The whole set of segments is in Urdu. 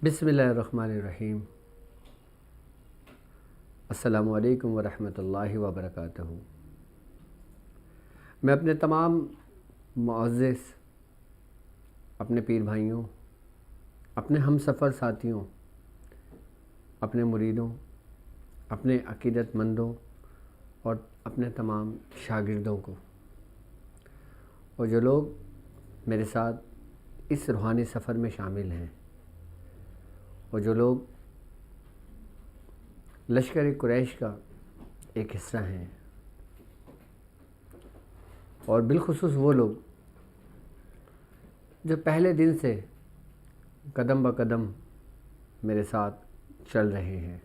بسم اللہ الرحمن الرحیم۔ السلام علیکم ورحمۃ اللہ وبرکاتہ۔ میں اپنے تمام معزز اپنے پیر بھائیوں، اپنے ہم سفر ساتھیوں، اپنے مریدوں، اپنے عقیدت مندوں اور اپنے تمام شاگردوں کو، اور جو لوگ میرے ساتھ اس روحانی سفر میں شامل ہیں، اور جو لوگ لشکر قریش کا ایک حصہ ہیں، اور بالخصوص وہ لوگ جو پہلے دن سے قدم بہ قدم میرے ساتھ چل رہے ہیں،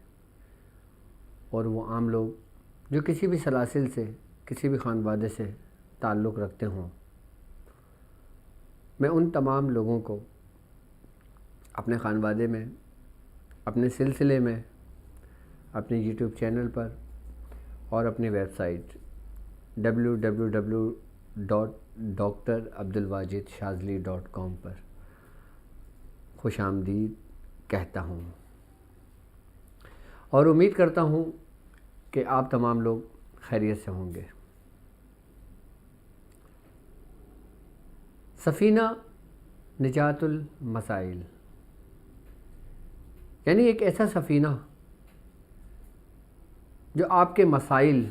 اور وہ عام لوگ جو کسی بھی سلاسل سے، کسی بھی خانوادے سے تعلق رکھتے ہوں، میں ان تمام لوگوں کو اپنے خانوادے میں، اپنے سلسلے میں، اپنے یوٹیوب چینل پر اور اپنی ویب سائٹ www.drabdulwajidshazli.com پر خوش آمدید کہتا ہوں، اور امید کرتا ہوں کہ آپ تمام لوگ خیریت سے ہوں گے۔ سفینہ نجات المسائل، یعنی ایک ایسا سفینہ جو آپ کے مسائل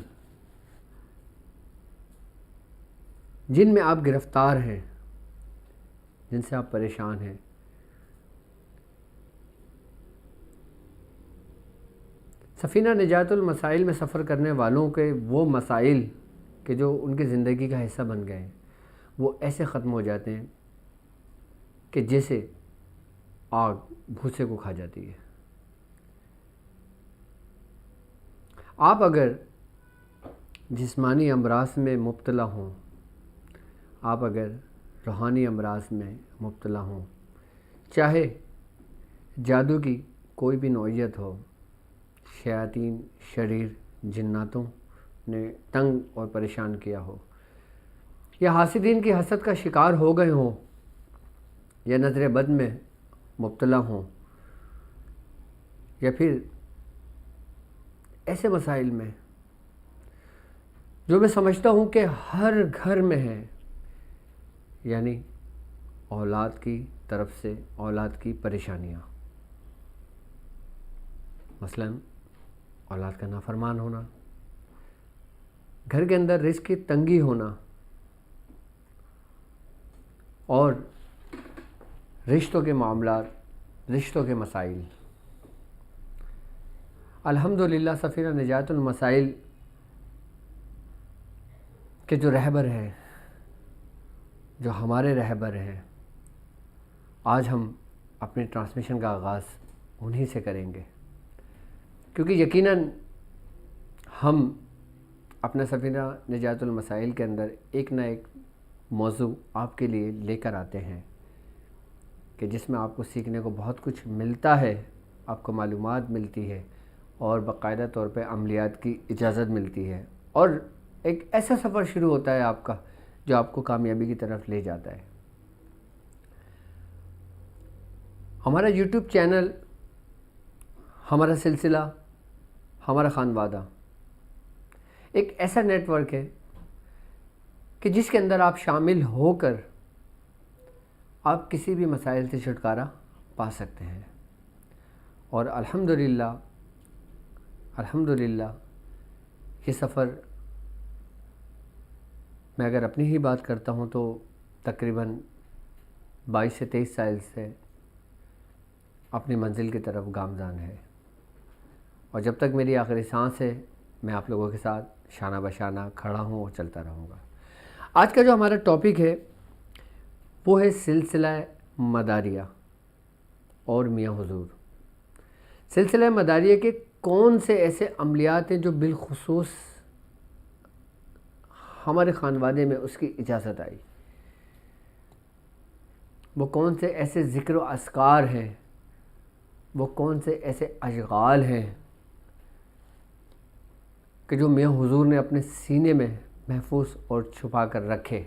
جن میں آپ گرفتار ہیں، جن سے آپ پریشان ہیں، سفینہ نجات المسائل میں سفر کرنے والوں کے وہ مسائل کہ جو ان کی زندگی کا حصہ بن گئے ہیں، وہ ایسے ختم ہو جاتے ہیں کہ جیسے آگ بھوسے کو کھا جاتی ہے۔ آپ اگر جسمانی امراض میں مبتلا ہوں، آپ اگر روحانی امراض میں مبتلا ہوں، چاہے جادو کی کوئی بھی نوعیت ہو، شیاطین، شریر، جناتوں نے تنگ اور پریشان کیا ہو، یا حاسدین کی حسد کا شکار ہو گئے ہوں، یا نظر بد میں مبتلا ہوں، یا پھر ایسے مسائل میں جو میں سمجھتا ہوں کہ ہر گھر میں ہے، یعنی اولاد کی طرف سے اولاد کی پریشانیاں، مثلا اولاد کا نافرمان ہونا، گھر کے اندر رزق کی تنگی ہونا، اور رشتوں کے معاملات، رشتوں کے مسائل۔ الحمدللہ سفینہ نجات المسائل کے جو رہبر ہیں، جو ہمارے رہبر ہیں، آج ہم اپنی ٹرانسمیشن کا آغاز انہی سے کریں گے، کیونکہ یقیناً ہم اپنا سفینہ نجات المسائل کے اندر ایک نہ ایک موضوع آپ کے لیے لے کر آتے ہیں کہ جس میں آپ کو سیکھنے کو بہت کچھ ملتا ہے، آپ کو معلومات ملتی ہے، اور باقاعدہ طور پہ عملیات کی اجازت ملتی ہے، اور ایک ایسا سفر شروع ہوتا ہے آپ کا جو آپ کو کامیابی کی طرف لے جاتا ہے۔ ہمارا یوٹیوب چینل، ہمارا سلسلہ، ہمارا خانوادہ ایک ایسا نیٹ ورک ہے کہ جس کے اندر آپ شامل ہو کر آپ کسی بھی مسائل سے چھٹکارا پا سکتے ہیں، اور الحمدللہ یہ سفر، میں اگر اپنی ہی بات کرتا ہوں تو تقریباً 22 سے 23 سال سے اپنی منزل کی طرف گامزن ہے، اور جب تک میری آخری سانس ہے میں آپ لوگوں کے ساتھ شانہ بشانہ کھڑا ہوں اور چلتا رہوں گا۔ آج کا جو ہمارا ٹاپک ہے وہ ہے سلسلہ مداریہ اور میاں حضور۔ سلسلہ مداریہ کے کون سے ایسے عملیات ہیں جو بالخصوص ہمارے خانوادے میں اس کی اجازت آئی، وہ کون سے ایسے ذکر و اذکار ہیں، وہ کون سے ایسے اشغال ہیں کہ جو میاں حضور نے اپنے سینے میں محفوظ اور چھپا کر رکھے۔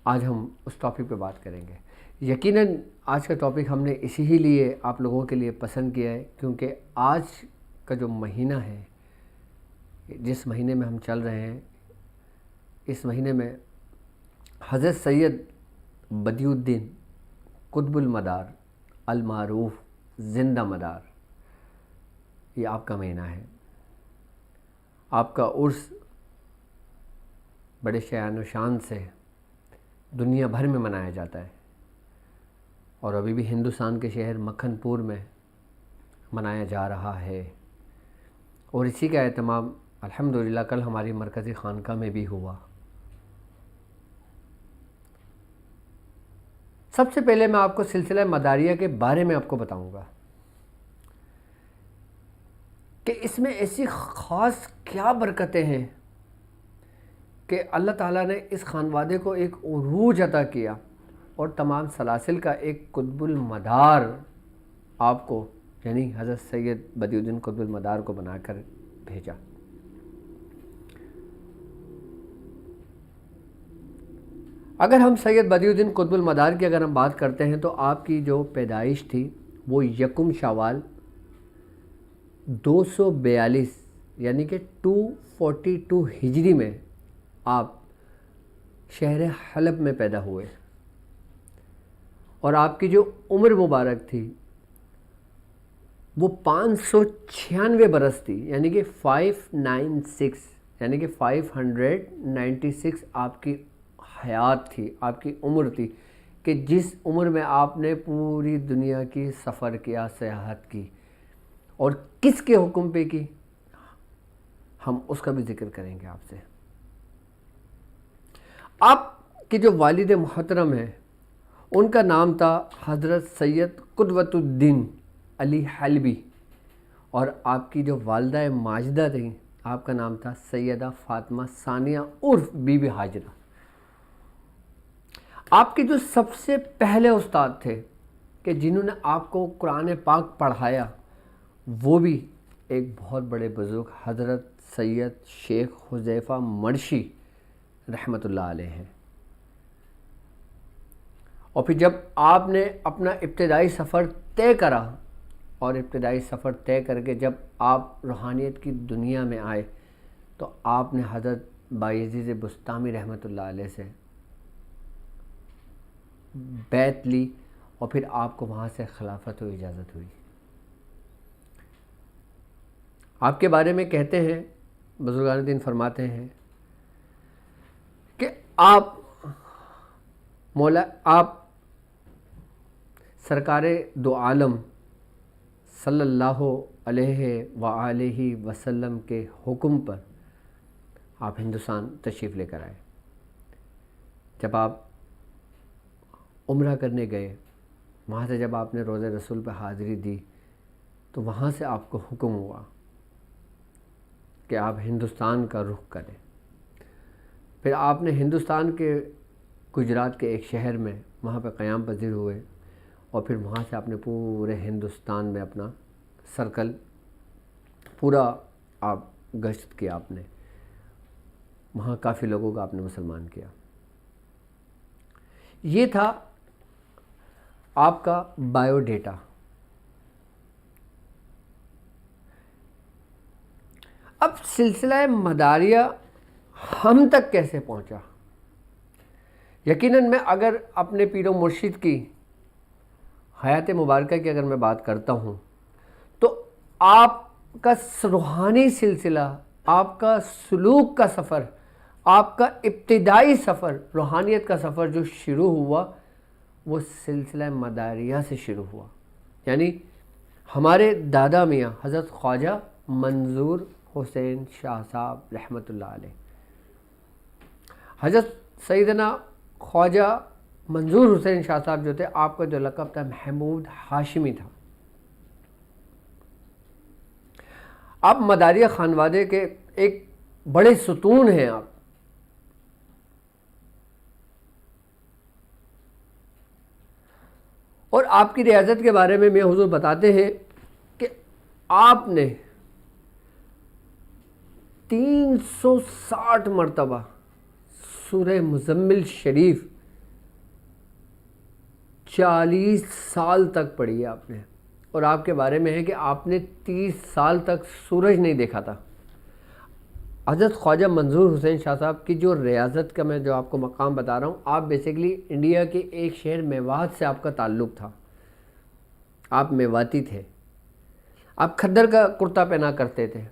آج ہم اس ٹاپک پہ بات کریں گے۔ یقیناً آج کا ٹاپک ہم نے اسی ہی لیے آپ لوگوں کے لیے پسند کیا ہے، کیونکہ آج کا جو مہینہ ہے، جس مہینے میں ہم چل رہے ہیں، اس مہینے میں حضرت سید بدیع الدین قطب المدار المعروف زندہ مدار، یہ آپ کا مہینہ ہے۔ آپ کا عرس بڑے شان و شان سے دنیا بھر میں منایا جاتا ہے، اور ابھی بھی ہندوستان کے شہر مکھن پور میں منایا جا رہا ہے، اور اسی کا اہتمام الحمدللہ کل ہماری مرکزی خانقاہ میں بھی ہوا۔ سب سے پہلے میں آپ کو سلسلہ مداریہ کے بارے میں آپ کو بتاؤں گا کہ اس میں ایسی خاص کیا برکتیں ہیں کہ اللہ تعالیٰ نے اس خانوادے کو ایک عروج عطا کیا اور تمام سلاسل کا ایک قطب المدار آپ کو، یعنی حضرت سید بدیع الدین قطب المدار کو بنا کر بھیجا۔ اگر ہم سید بدیع الدین قطب المدار کی اگر ہم بات کرتے ہیں تو آپ کی جو پیدائش تھی وہ 1 شوال 242 یعنی کہ 242 ہجری میں آپ شہر حلب میں پیدا ہوئے، اور آپ کی جو عمر مبارک تھی وہ 596 برس تھی، یعنی کہ 596 یعنی کہ 596 آپ کی حیات تھی، آپ کی عمر تھی، کہ جس عمر میں آپ نے پوری دنیا کی سفر کیا، سیاحت کی، اور کس کے حکم پہ کی، ہم اس کا بھی ذکر کریں گے آپ سے۔ آپ کے جو والد محترم ہیں ان کا نام تھا حضرت سید قدوۃ الدین علی حلبی، اور آپ کی جو والدہ ماجدہ تھیں آپ کا نام تھا سیدہ فاطمہ ثانیہ عرف بی بی ہاجرہ۔ آپ کے جو سب سے پہلے استاد تھے کہ جنہوں نے آپ کو قرآن پاک پڑھایا، وہ بھی ایک بہت بڑے بزرگ حضرت سید شیخ حذیفہ مرشی رحمۃ اللہ علیہ ہیں۔ اور پھر جب آپ نے اپنا ابتدائی سفر طے کرا، اور ابتدائی سفر طے کر کے جب آپ روحانیت کی دنیا میں آئے تو آپ نے حضرت بایزید بسطامی رحمۃ اللہ علیہ سے بیعت لی، اور پھر آپ کو وہاں سے خلافت و اجازت ہوئی۔ آپ کے بارے میں کہتے ہیں، بزرگان دین فرماتے ہیں کہ آپ سرکار دو عالم صلی اللہ علیہ وآلہ وسلم کے حکم پر آپ ہندوستان تشریف لے کر آئے۔ جب آپ عمرہ کرنے گئے، وہاں سے جب آپ نے روضہ رسول پہ حاضری دی تو وہاں سے آپ کو حکم ہوا کہ آپ ہندوستان کا رخ کریں۔ پھر آپ نے ہندوستان کے گجرات کے ایک شہر میں وہاں پہ قیام پذیر ہوئے، اور پھر وہاں سے آپ نے پورے ہندوستان میں اپنا سرکل پورا آپ گشت کیا، آپ نے وہاں کافی لوگوں کا آپ نے مسلمان کیا۔ یہ تھا آپ کا بایو ڈیٹا۔ اب سلسلہ مداریہ ہم تک کیسے پہنچا؟ یقیناً میں اگر اپنے پیر و مرشد کی حیات مبارکہ کی اگر میں بات کرتا ہوں تو آپ کا روحانی سلسلہ، آپ کا سلوک کا سفر، آپ کا ابتدائی سفر، روحانیت کا سفر جو شروع ہوا وہ سلسلہ مداریہ سے شروع ہوا، یعنی ہمارے دادا میاں حضرت خواجہ منظور حسین شاہ صاحب رحمۃ اللہ علیہ۔ حضرت سیدنا خواجہ منظور حسین شاہ صاحب جو تھے، آپ کا جو لقب تھا محمود ہاشمی تھا۔ آپ مداریہ خانوادے کے ایک بڑے ستون ہیں آپ۔ اور آپ کی ریاضت کے بارے میں حضور بتاتے ہیں کہ آپ نے 360 مرتبہ سورہ مزمل شریف 40 سال تک پڑھی ہے آپ نے، اور آپ کے بارے میں ہے کہ آپ نے 30 سال تک سورج نہیں دیکھا تھا۔ حضرت خواجہ منظور حسین شاہ صاحب کی جو ریاضت کا میں جو آپ کو مقام بتا رہا ہوں، آپ بیسیکلی انڈیا کے ایک شہر میوات سے آپ کا تعلق تھا، آپ میواتی تھے، آپ کھدر کا کرتا پہنا کرتے تھے،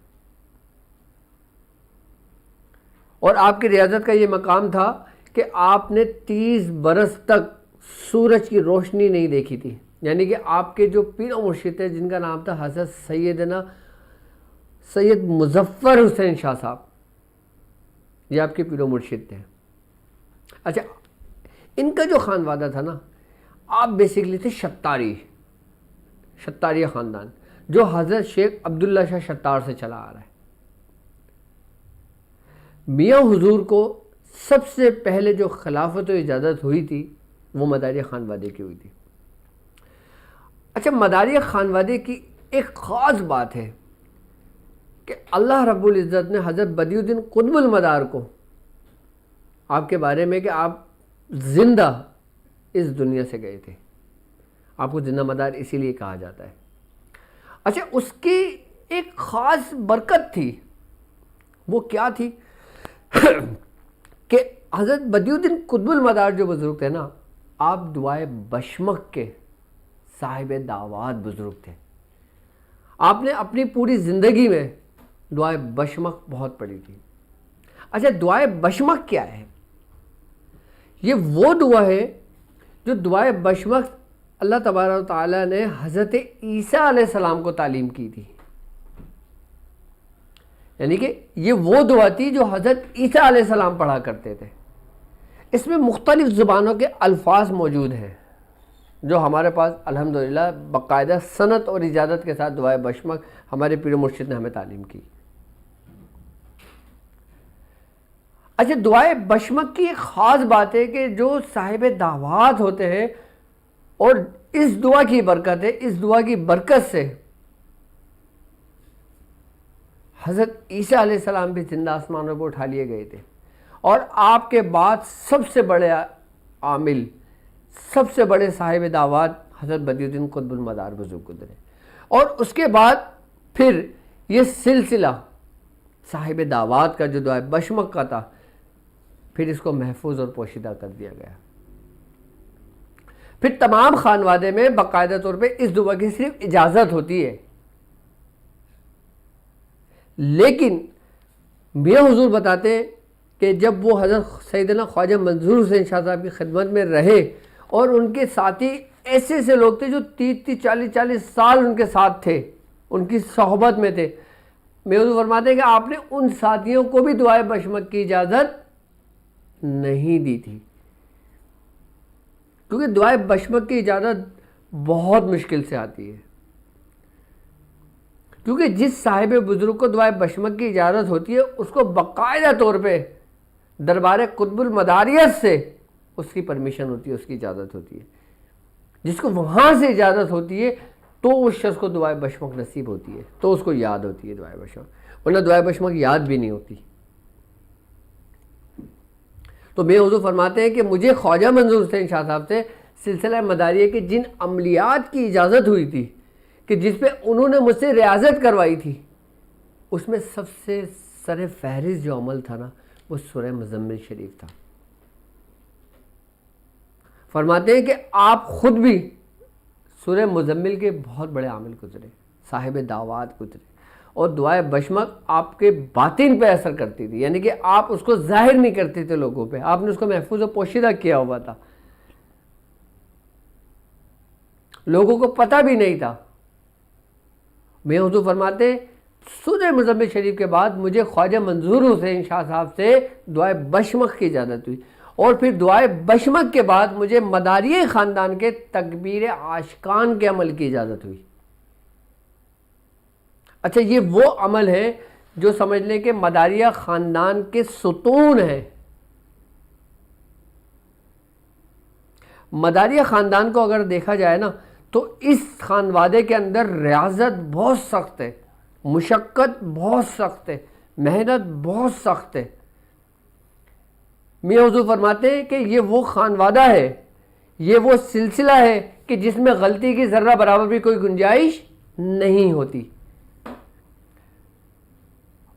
اور آپ کی ریاضت کا یہ مقام تھا کہ آپ نے 30 برس تک سورج کی روشنی نہیں دیکھی تھی۔ یعنی کہ آپ کے جو پیر و مرشد تھے جن کا نام تھا حضرت سیدنا سید مظفر حسین شاہ صاحب، یہ آپ کے پیر و مرشد تھے۔ اچھا، ان کا جو خانوادہ تھا نا، آپ بیسیکلی تھے شتاریہ خاندان، جو حضرت شیخ عبداللہ شاہ شتار سے چلا آ رہا ہے۔ میاں حضور کو سب سے پہلے جو خلافت و اجازت ہوئی تھی وہ مداریہ خانوادے کی ہوئی تھی۔ اچھا، مداریہ خانوادے کی ایک خاص بات ہے کہ اللہ رب العزت نے حضرت بدیع الدین قطب المدار کو آپ کے بارے میں کہ آپ زندہ اس دنیا سے گئے تھے، آپ کو زندہ مدار اسی لیے کہا جاتا ہے۔ اچھا، اس کی ایک خاص برکت تھی، وہ کیا تھی کہ حضرت بدیع الدین قطب المدار جو بزرگ تھے نا، آپ دعائے بشمک کے صاحب دعوات بزرگ تھے۔ آپ نے اپنی پوری زندگی میں دعائے بشمک بہت پڑھی تھی۔ اچھا، دعائے بشمک کیا ہے؟ یہ وہ دعا ہے جو دعائے بشمک اللہ تبارک و تعالیٰ نے حضرت عیسیٰ علیہ السلام کو تعلیم کی تھی۔ یعنی کہ یہ وہ دعا تھی جو حضرت عیسیٰ علیہ السلام پڑھا کرتے تھے۔ اس میں مختلف زبانوں کے الفاظ موجود ہیں جو ہمارے پاس الحمدللہ باقاعدہ سند اور اجازت کے ساتھ دعائے بشمک ہمارے پیر و مرشد نے ہمیں تعلیم کی۔ اچھا، دعائے بشمک کی ایک خاص بات ہے کہ جو صاحب دعوات ہوتے ہیں، اور اس دعا کی برکت ہے، اس دعا کی برکت سے حضرت عیسیٰ علیہ السلام بھی زندہ آسمانوں پر اٹھا لیے گئے تھے، اور آپ کے بعد سب سے بڑے عامل، سب سے بڑے صاحب دعوات حضرت بدیع الدین قطب المدار بزرگ گزرے، اور اس کے بعد پھر یہ سلسلہ صاحب دعوات کا جو دعائے بشمک کا تھا، پھر اس کو محفوظ اور پوشیدہ کر دیا گیا۔ پھر تمام خانوادے میں باقاعدہ طور پہ اس دعا کی صرف اجازت ہوتی ہے، لیکن میاں حضور بتاتے ہیں کہ جب وہ حضرت سیدنا خواجہ منظور حسین شاہ صاحب کی خدمت میں رہے، اور ان کے ساتھی ایسے لوگ تھے جو 30-40 سال ان کے ساتھ تھے، ان کی صحبت میں تھے، میاں حضور فرماتے ہیں کہ آپ نے ان ساتھیوں کو بھی دعائے بشمک کی اجازت نہیں دی تھی، کیونکہ دعائے بشمک کی اجازت بہت مشکل سے آتی ہے، کیونکہ جس صاحب بزرگ کو دعائے بشمک کی اجازت ہوتی ہے اس کو باقاعدہ طور پہ دربار قطب المداریت سے اس کی پرمیشن ہوتی ہے، اس کی اجازت ہوتی ہے۔ جس کو وہاں سے اجازت ہوتی ہے تو اس شخص کو دعائے بشمک نصیب ہوتی ہے، تو اس کو یاد ہوتی ہے دعائے بشمک، ورنہ دعائے بشمک یاد بھی نہیں ہوتی۔ تو میں حضور فرماتے ہیں کہ مجھے خواجہ منظور حسین شاہ صاحب سے سلسلہ مداریہ کے جن عملیات کی اجازت ہوئی تھی کہ جس پہ انہوں نے مجھ سے ریاضت کروائی تھی، اس میں سب سے سر فہرست جو عمل تھا نا، وہ سورہ مزمل شریف تھا۔ فرماتے ہیں کہ آپ خود بھی سورہ مزمل کے بہت بڑے عامل گزرے، صاحب دعوات گزرے، اور دعائے بشمک آپ کے باطن پہ اثر کرتی تھی، یعنی کہ آپ اس کو ظاہر نہیں کرتے تھے لوگوں پہ، آپ نے اس کو محفوظ و پوشیدہ کیا ہوا تھا، لوگوں کو پتہ بھی نہیں تھا۔ میں حضور فرماتے ہیں سورہ مزمل شریف کے بعد مجھے خواجہ منظور حسین شاہ صاحب سے دعائے بشمک کی اجازت ہوئی، اور پھر دعائے بشمک کے بعد مجھے مداریہ خاندان کے تکبیر عاشقان کے عمل کی اجازت ہوئی۔ اچھا، یہ وہ عمل ہے جو سمجھ لیں کہ مداریہ خاندان کے ستون ہیں۔ مداریہ خاندان کو اگر دیکھا جائے نا تو اس خانوادے کے اندر ریاضت بہت سخت ہے، مشقت بہت سخت ہے، محنت بہت سخت ہے۔ میاں حضور فرماتے ہیں کہ یہ وہ خانوادہ ہے، یہ وہ سلسلہ ہے کہ جس میں غلطی کی ذرہ برابر بھی کوئی گنجائش نہیں ہوتی.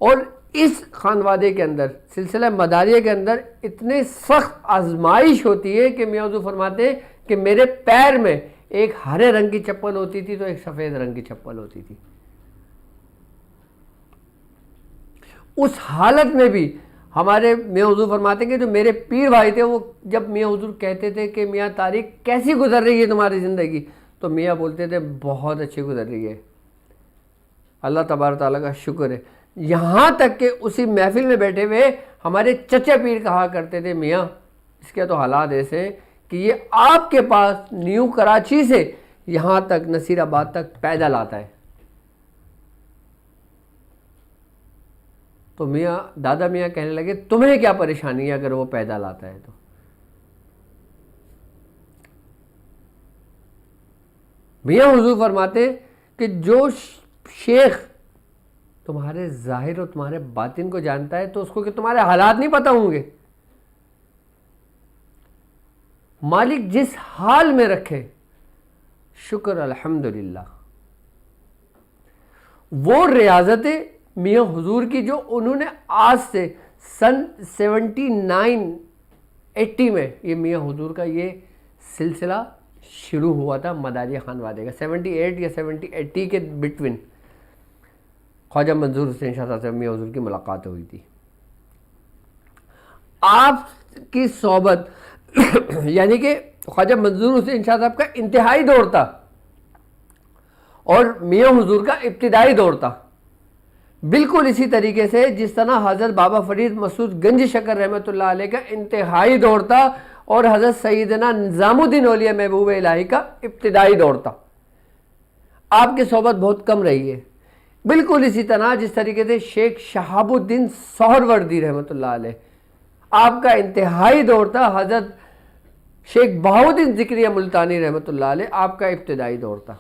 اور اس خانوادے کے اندر سلسلہ مداریہ کے اندر اتنے سخت آزمائش ہوتی ہے کہ میاں حضور فرماتے ہیں کہ میرے پیر میں ایک ہرے رنگ کی چپل ہوتی تھی تو ایک سفید رنگ کی چپل ہوتی تھی. اس حالت میں بھی ہمارے میاں حضور فرماتے ہیں کہ جو میرے پیر بھائی تھے وہ جب میاں حضور کہتے تھے کہ میاں طارق کیسی گزر رہی ہے تمہاری زندگی، تو میاں بولتے تھے بہت اچھی گزر رہی ہے، اللہ تبارک تعالیٰ کا شکر ہے. یہاں تک کہ اسی محفل میں بیٹھے ہوئے ہمارے چچا پیر کہا کرتے تھے میاں اس کے تو حالات ایسے ہیں کہ یہ آپ کے پاس نیو کراچی سے یہاں تک نصیر آباد تک پیدل آتا ہے. تو میاں دادا میاں کہنے لگے تمہیں کیا پریشانی ہے اگر وہ پیدل آتا ہے تو. میاں حضور فرماتے کہ جو شیخ تمہارے ظاہر اور تمہارے باطن کو جانتا ہے تو اس کو کہ تمہارے حالات نہیں پتہ ہوں گے. مالک جس حال میں رکھے شکر الحمدللہ. وہ ریاضت میاں حضور کی جو انہوں نے آج سے سن 79-80 میں یہ میاں حضور کا یہ سلسلہ شروع ہوا تھا مداریہ خانوادے کا. 78 یا 80 کے بٹوین خواجہ منظور حسین شاہ صاحب سے میاں حضور کی ملاقات ہوئی تھی. آپ کی صحبت یعنی کہ خواجہ منظور حسین شاہ صاحب کا انتہائی دور تھا اور میاں حضور کا ابتدائی دور تھا. بالکل اسی طریقے سے جس طرح حضرت بابا فرید مسعود گنج شکر رحمۃ اللہ علیہ کا انتہائی دور تھا اور حضرت سیدنا نظام الدین اولیاء محبوب الہی کا ابتدائی دور تھا. آپ کی صحبت بہت کم رہی ہے. بالکل اسی طرح جس طریقے سے شیخ شہاب الدین سہروردی رحمۃ اللہ علیہ آپ کا انتہائی دور تھا. حضرت شیخ بہاؤالدین ذکریہ ملتانی رحمۃ اللہ علیہ آپ کا ابتدائی دور تھا.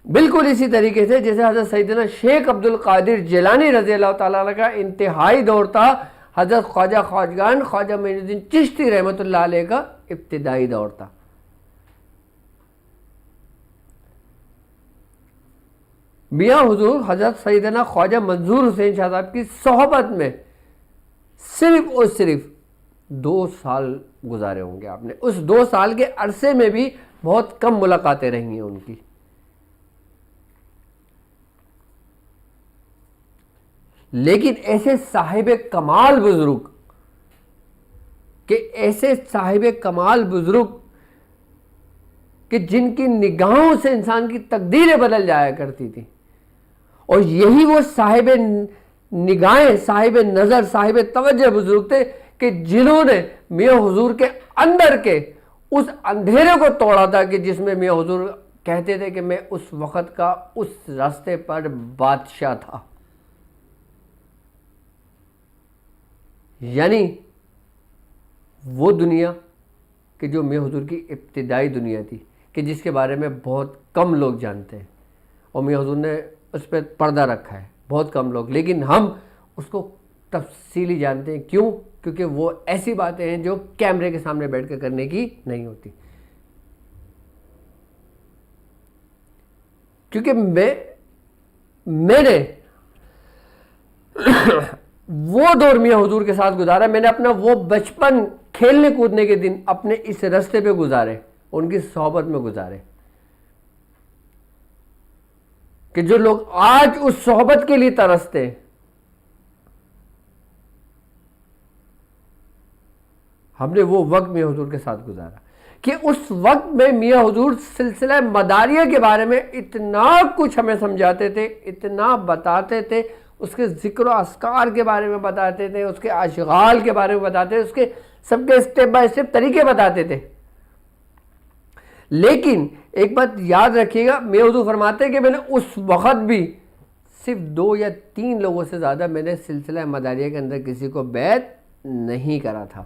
بالکل اسی طریقے سے جیسے حضرت سیدنا شیخ عبد القادر جیلانی رضی اللہ تعالیٰ عنہ کا انتہائی دور تھا، حضرت خواجہ خواجگان خواجہ معین الدین چشتی رحمۃ اللہ علیہ کا ابتدائی دور تھا. میاں حضور حضرت سیدنا خواجہ منظور حسین شاہ صاحب کی صحبت میں صرف اور صرف 2 سال گزارے ہوں گے آپ نے. اس 2 سال کے عرصے میں بھی بہت کم ملاقاتیں رہی ہیں ان کی. لیکن ایسے صاحب کمال بزرگ کہ ایسے صاحب کمال بزرگ کہ جن کی نگاہوں سے انسان کی تقدیریں بدل جایا کرتی تھی، اور یہی وہ صاحب نگاہیں صاحب نظر صاحب توجہ بزرگ تھے کہ جنہوں نے میاں حضور کے اندر کے اس اندھیرے کو توڑا تھا کہ جس میں میاں حضور کہتے تھے کہ میں اس وقت کا اس راستے پر بادشاہ تھا. یعنی وہ دنیا کہ جو میاں حضور کی ابتدائی دنیا تھی کہ جس کے بارے میں بہت کم لوگ جانتے ہیں، اور میاں حضور نے اس پہ پردہ رکھا ہے بہت کم لوگ، لیکن ہم اس کو تفصیلی جانتے ہیں. کیوں؟ کیونکہ وہ ایسی باتیں ہیں جو کیمرے کے سامنے بیٹھ کے کرنے کی نہیں ہوتی. کیونکہ میں نے وہ دور میاں حضور کے ساتھ گزارا، میں نے اپنا وہ بچپن کھیلنے کودنے کے دن اپنے اس رستے پہ گزارے، ان کی صحبت میں گزارے، کہ جو لوگ آج اس صحبت کے لیے ترستے ہیں ہم نے وہ وقت میاں حضور کے ساتھ گزارا کہ اس وقت میں میاں حضور سلسلہ مداریہ کے بارے میں اتنا کچھ ہمیں سمجھاتے تھے، اتنا بتاتے تھے، اس کے ذکر و اذکار کے بارے میں بتاتے تھے، اس کے اشغال کے بارے میں بتاتے تھے، اس کے سب کے اسٹیپ بائی اسٹیپ طریقے بتاتے تھے. لیکن ایک بات یاد رکھیے گا، میاں حضور فرماتے ہیں کہ میں نے اس وقت بھی صرف 2 یا 3 لوگوں سے زیادہ میں نے سلسلہ مداریہ کے اندر کسی کو بیعت نہیں کرا تھا،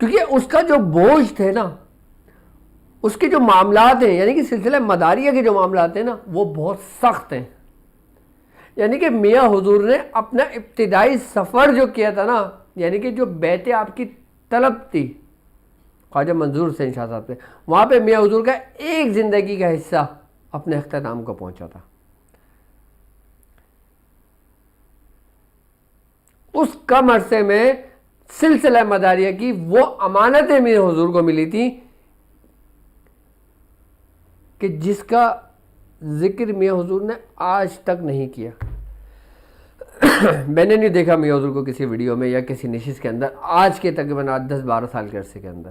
کیونکہ اس کا جو بوجھ تھے نا، اس کے جو معاملات ہیں، یعنی کہ سلسلہ مداریہ کے جو معاملات ہیں نا وہ بہت سخت ہیں. یعنی کہ میاں حضور نے اپنا ابتدائی سفر جو کیا تھا نا یعنی کہ جو بیت آپ کی طلب تھی خواجہ منظور حسین شاہ صاحب سے، وہاں پہ میاں حضور کا ایک زندگی کا حصہ اپنے اختتام کو پہنچا تھا. اس کم عرصے میں سلسلہ مداریہ کی وہ امانتیں میاں حضور کو ملی تھی کہ جس کا ذکر میاں حضور نے آج تک نہیں کیا. میں نے نہیں دیکھا میاں حضور کو کسی ویڈیو میں یا کسی نشست کے اندر آج کے تقریباً 10-12 سال کے عرصے کے اندر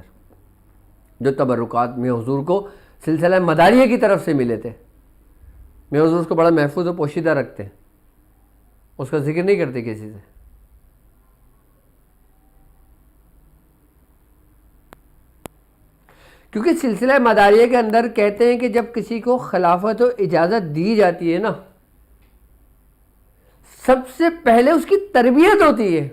جو تبرکات میاں حضور کو سلسلہ مداریہ کی طرف سے ملے تھے. میاں حضور اس کو بڑا محفوظ و پوشیدہ رکھتے ہیں، اس کا ذکر نہیں کرتے کسی سے. کیونکہ سلسلہ مداریہ کے اندر کہتے ہیں کہ جب کسی کو خلافت و اجازت دی جاتی ہے نا، سب سے پہلے اس کی تربیت ہوتی ہے،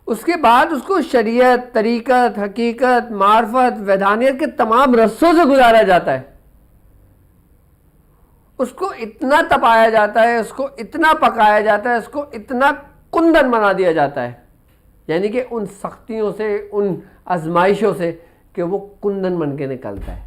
اس کے بعد اس کو شریعت، طریقت، حقیقت، معرفت، ویدانیت کے تمام رسوں سے گزارا جاتا ہے. اس کو اتنا تپایا جاتا ہے، اس کو اتنا پکایا جاتا ہے، اس کو اتنا کندن بنا دیا جاتا ہے، یعنی کہ ان سختیوں سے، ان آزمائشوں سے کہ وہ کندن بن کے نکلتا ہے.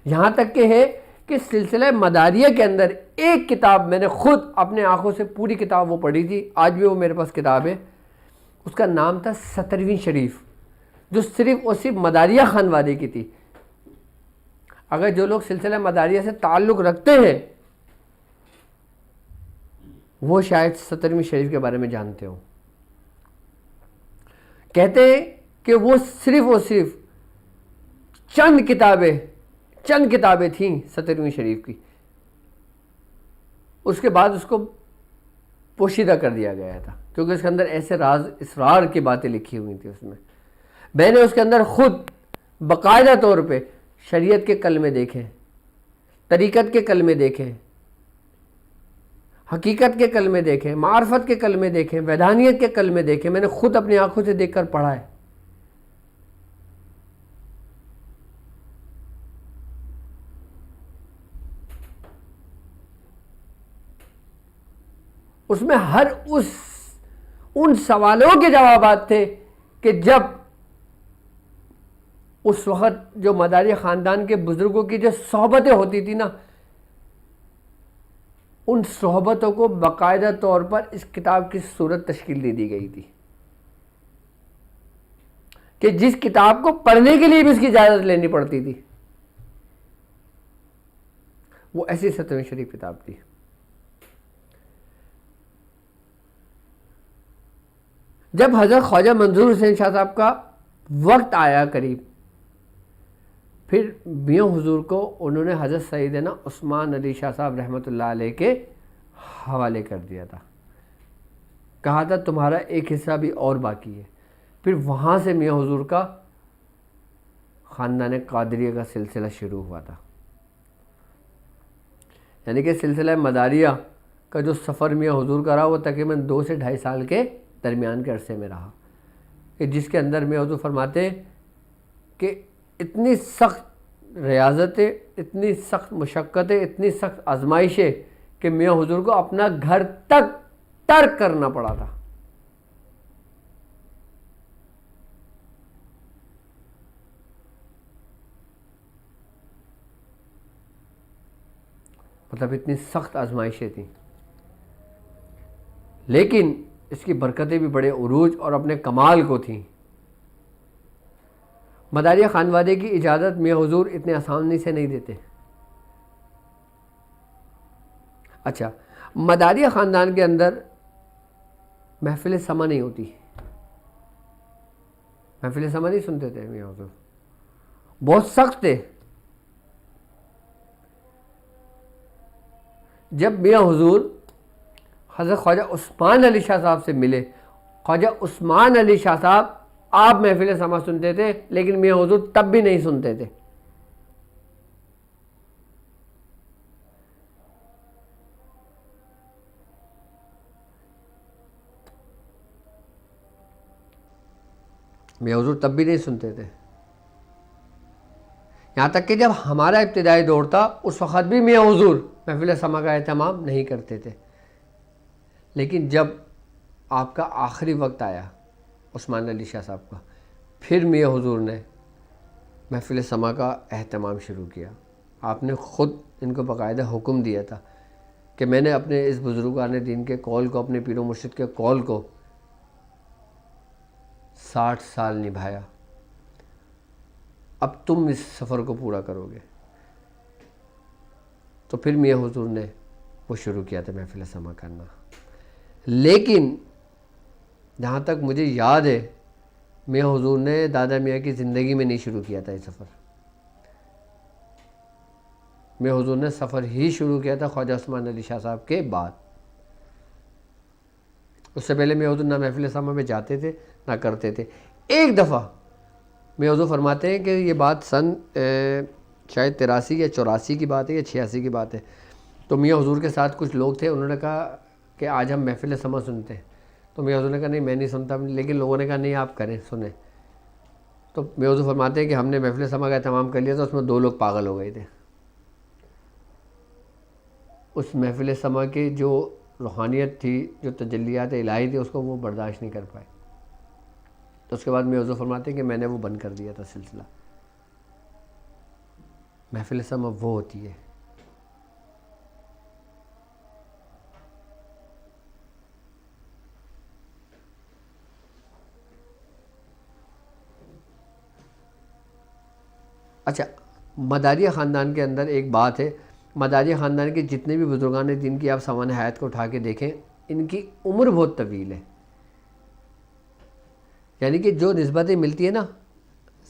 یہاں تک کہ ہے کہ سلسلہ مداریہ کے اندر ایک کتاب میں نے خود اپنے آنکھوں سے پوری کتاب وہ پڑھی تھی، آج بھی وہ میرے پاس کتاب ہے. اس کا نام تھا 17ویں شریف، جو صرف اور صرف مداریہ خانوادے کی تھی. اگر جو لوگ سلسلہ مداریہ سے تعلق رکھتے ہیں وہ شاید 17ویں شریف کے بارے میں جانتے ہوں. کہتے ہیں کہ وہ صرف اور صرف چند کتابیں تھیں 17ویں شریف کی، اس کے بعد اس کو پوشیدہ کر دیا گیا تھا کیونکہ اس کے اندر ایسے راز اسرار کی باتیں لکھی ہوئی تھیں. میں نے اس کے اندر خود باقاعدہ طور پہ شریعت کے کلمے دیکھے، طریقت کے کلمے دیکھے، حقیقت کے کلمے دیکھے، معرفت کے کلمے دیکھے، ویدانیت کے کلمے دیکھے. میں نے خود اپنی آنکھوں سے دیکھ کر پڑھا ہے. اس میں ہر ان سوالوں کے جوابات تھے کہ جب اس وقت جو مداری خاندان کے بزرگوں کی جو صحبتیں ہوتی تھی نا، ان صحبتوں کو باقاعدہ طور پر اس کتاب کی صورت تشکیل دے دی گئی تھی کہ جس کتاب کو پڑھنے کے لیے بھی اس کی اجازت لینی پڑتی تھی، وہ ایسی 17ویں شریف کتاب تھی. جب حضرت خواجہ منظور حسین شاہ صاحب کا وقت آیا قریب، پھر میاں حضور کو انہوں نے حضرت سیدنا عثمان علی شاہ صاحب رحمۃ اللہ علیہ کے حوالے کر دیا تھا. کہا تھا تمہارا ایک حصہ بھی اور باقی ہے. پھر وہاں سے میاں حضور کا خاندان قادریہ کا سلسلہ شروع ہوا تھا. یعنی کہ سلسلہ مداریہ کا جو سفر میاں حضور کا رہا وہ تقریباً 2 سے 2.5 سال کے درمیان کے عرصے میں رہا، کہ جس کے اندر میاں حضور فرماتے کہ اتنی سخت ریاضتیں، اتنی سخت مشقتیں، اتنی سخت آزمائشیں کہ میاں حضور کو اپنا گھر تک ترک کرنا پڑا تھا. مطلب اتنی سخت آزمائشیں تھیں، لیکن اس کی برکتیں بھی بڑے عروج اور اپنے کمال کو تھیں. مداریہ خانوادے کی اجازت میاں حضور اتنے آسانی سے نہیں دیتے. اچھا، مداریہ خاندان کے اندر محفل سما نہیں ہوتی، محفل سما نہیں سنتے تھے میاں حضور، بہت سخت تھے. جب میاں حضور حضرت خواجہ عثمان علی شاہ صاحب سے ملے، خواجہ عثمان علی شاہ صاحب آپ محفل سما سنتے تھے لیکن میاں حضور تب بھی نہیں سنتے تھے. میاں حضور تب بھی نہیں سنتے تھے. یہاں تک کہ جب ہمارا ابتدائی دور تھا اس وقت بھی میاں حضور محفل سما کا اہتمام نہیں کرتے تھے، لیکن جب آپ کا آخری وقت آیا عثمان علی شاہ صاحب کا، پھر میاں حضور نے محفل سما کا اہتمام شروع کیا۔ آپ نے خود ان کو باقاعدہ حکم دیا تھا کہ میں نے اپنے اس بزرگان دین کے قول کو، اپنے پیر و مرشد کے قول کو 60 سال نبھایا، اب تم اس سفر کو پورا کرو گے۔ تو پھر میاں حضور نے وہ شروع کیا تھا محفل سما کرنا، لیکن جہاں تک مجھے یاد ہے میاں حضور نے دادا میاں کی زندگی میں نہیں شروع کیا تھا یہ سفر۔ میاں حضور نے سفر ہی شروع کیا تھا خواجہ عثمان علی شاہ صاحب کے بعد۔ اس سے پہلے میاں حضور نہ محفل سما میں جاتے تھے نہ کرتے تھے۔ ایک دفعہ میاں حضور فرماتے ہیں کہ یہ بات سن شاید 83 یا 84 کی بات ہے یا 86 کی بات ہے، تو میاں حضور کے ساتھ کچھ لوگ تھے، انہوں نے کہا کہ آج ہم محفل سما سنتے ہیں۔ تو میاں حضور نے کہا نہیں میں نہیں سنتا، لیکن لوگوں نے کہا نہیں آپ کریں، سنیں۔ تو میاں حضور فرماتے ہیں کہ ہم نے محفل سما کا اہتمام کر لیا تو اس میں 2 لوگ پاگل ہو گئے تھے۔ اس محفل سما کی جو روحانیت تھی، جو تجلیات الہی تھی، اس کو وہ برداشت نہیں کر پائے۔ تو اس کے بعد میاں حضور فرماتے ہیں کہ میں نے وہ بند کر دیا تھا سلسلہ۔ محفل سما وہ ہوتی ہے اچھا، مداریہ خاندان کے اندر ایک بات ہے، مداریہ خاندان کے جتنے بھی بزرگان دین کی آپ سوانح حیات کو اٹھا کے دیکھیں، ان کی عمر بہت طویل ہے۔ یعنی کہ جو نسبتیں ملتی ہیں نا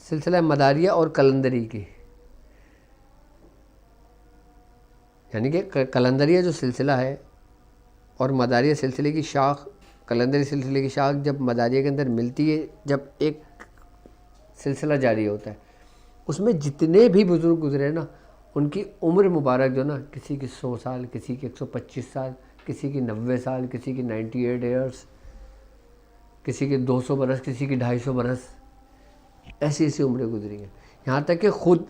سلسلہ مداریہ اور قلندری کی، یعنی کہ قلندریہ جو سلسلہ ہے اور مداریہ سلسلے کی شاخ، قلندری سلسلے کی شاخ جب مداریہ کے اندر ملتی ہے، جب ایک سلسلہ جاری ہوتا ہے، اس میں جتنے بھی بزرگ گزرے نا ان کی عمر مبارک جو نا، کسی کی 100 سال، کسی کی 125 سال، کسی کی 90 سال، کسی کی 98 ایئرس، کسی کی 200 برس، کسی کی 250 برس، ایسی ایسی عمریں گزری ہیں۔ یہاں تک کہ خود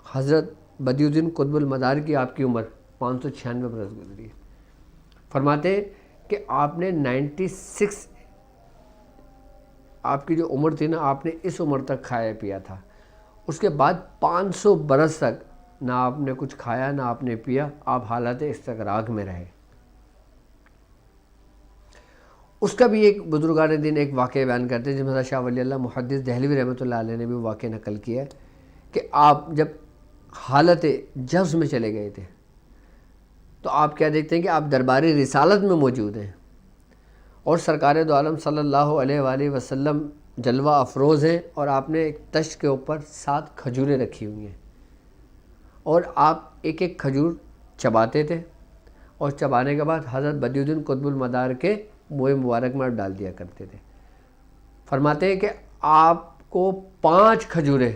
حضرت بدیع الدین قطب المدار کی آپ کی عمر 596 برس گزری ہے۔ فرماتے ہیں کہ آپ نے 96 آپ کی جو عمر تھی نا، آپ نے اس عمر تک کھایا پیا تھا، اس کے بعد 500 برس تک نہ آپ نے کچھ کھایا نہ آپ نے پیا، آپ حالت استغراق میں رہے۔ اس کا بھی ایک بزرگان دین ایک واقعہ بیان کرتے ہیں، جس میں شاہ ولی اللہ محدث دہلوی رحمۃ اللہ علیہ نے بھی واقعہ نقل کیا ہے کہ آپ جب حالت جوز میں چلے گئے تھے تو آپ کیا دیکھتے ہیں کہ آپ دربار رسالت میں موجود ہیں اور سرکار دو عالم صلی اللہ علیہ وآلہ وسلم جلوہ افروز ہیں، اور آپ نے ایک تشت کے اوپر 7 کھجوریں رکھی ہوئی ہیں، اور آپ ایک ایک کھجور چباتے تھے، اور چبانے کے بعد حضرت بدیع الدین قطب المدار کے منہ مبارک میں ڈال دیا کرتے تھے۔ فرماتے ہیں کہ آپ کو 5 کھجوریں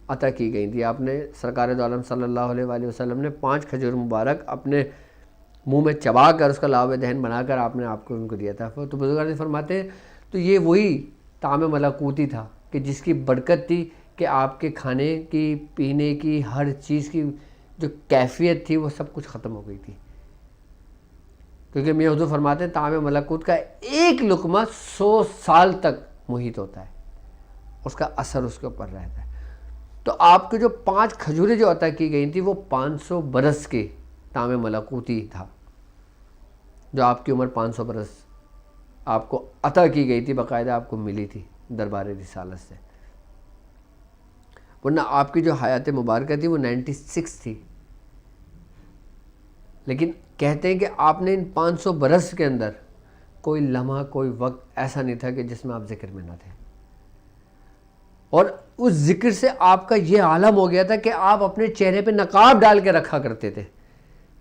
عطا کی گئی تھی، آپ نے سرکار دو عالم صلی اللہ علیہ وآلہ وسلم نے 5 کھجور مبارک اپنے منہ میں چبا کر اس کا لعاب دہن بنا کر آپ نے آپ کو ان کو دیا تھا۔ تو بزرگان فرماتے ہیں تو یہ وہی طعام ملکوتی تھا کہ جس کی برکت تھی کہ آپ کے کھانے کی، پینے کی، ہر چیز کی جو کیفیت تھی وہ سب کچھ ختم ہو گئی تھی، کیونکہ میاں حضور فرماتے ہیں طعام ملکوت کا ایک لقمہ 100 سال تک محیط ہوتا ہے، اس کا اثر اس کے اوپر رہتا ہے۔ تو آپ کے جو 5 کھجوریں جو عطا کی گئی تھی وہ 500 برس کے طعام ملکوتی تھا، جو آپ کی عمر 500 برس آپ کو عطا کی گئی تھی، باقاعدہ آپ کو ملی تھی دربار رسالت سے، ورنہ آپ کی جو حیات مبارکہ تھی وہ 96 تھی۔ لیکن کہتے ہیں کہ آپ نے ان 500 برس کے اندر کوئی لمحہ، کوئی وقت ایسا نہیں تھا کہ جس میں آپ ذکر میں نہ تھے، اور اس ذکر سے آپ کا یہ عالم ہو گیا تھا کہ آپ اپنے چہرے پہ نقاب ڈال کے رکھا کرتے تھے،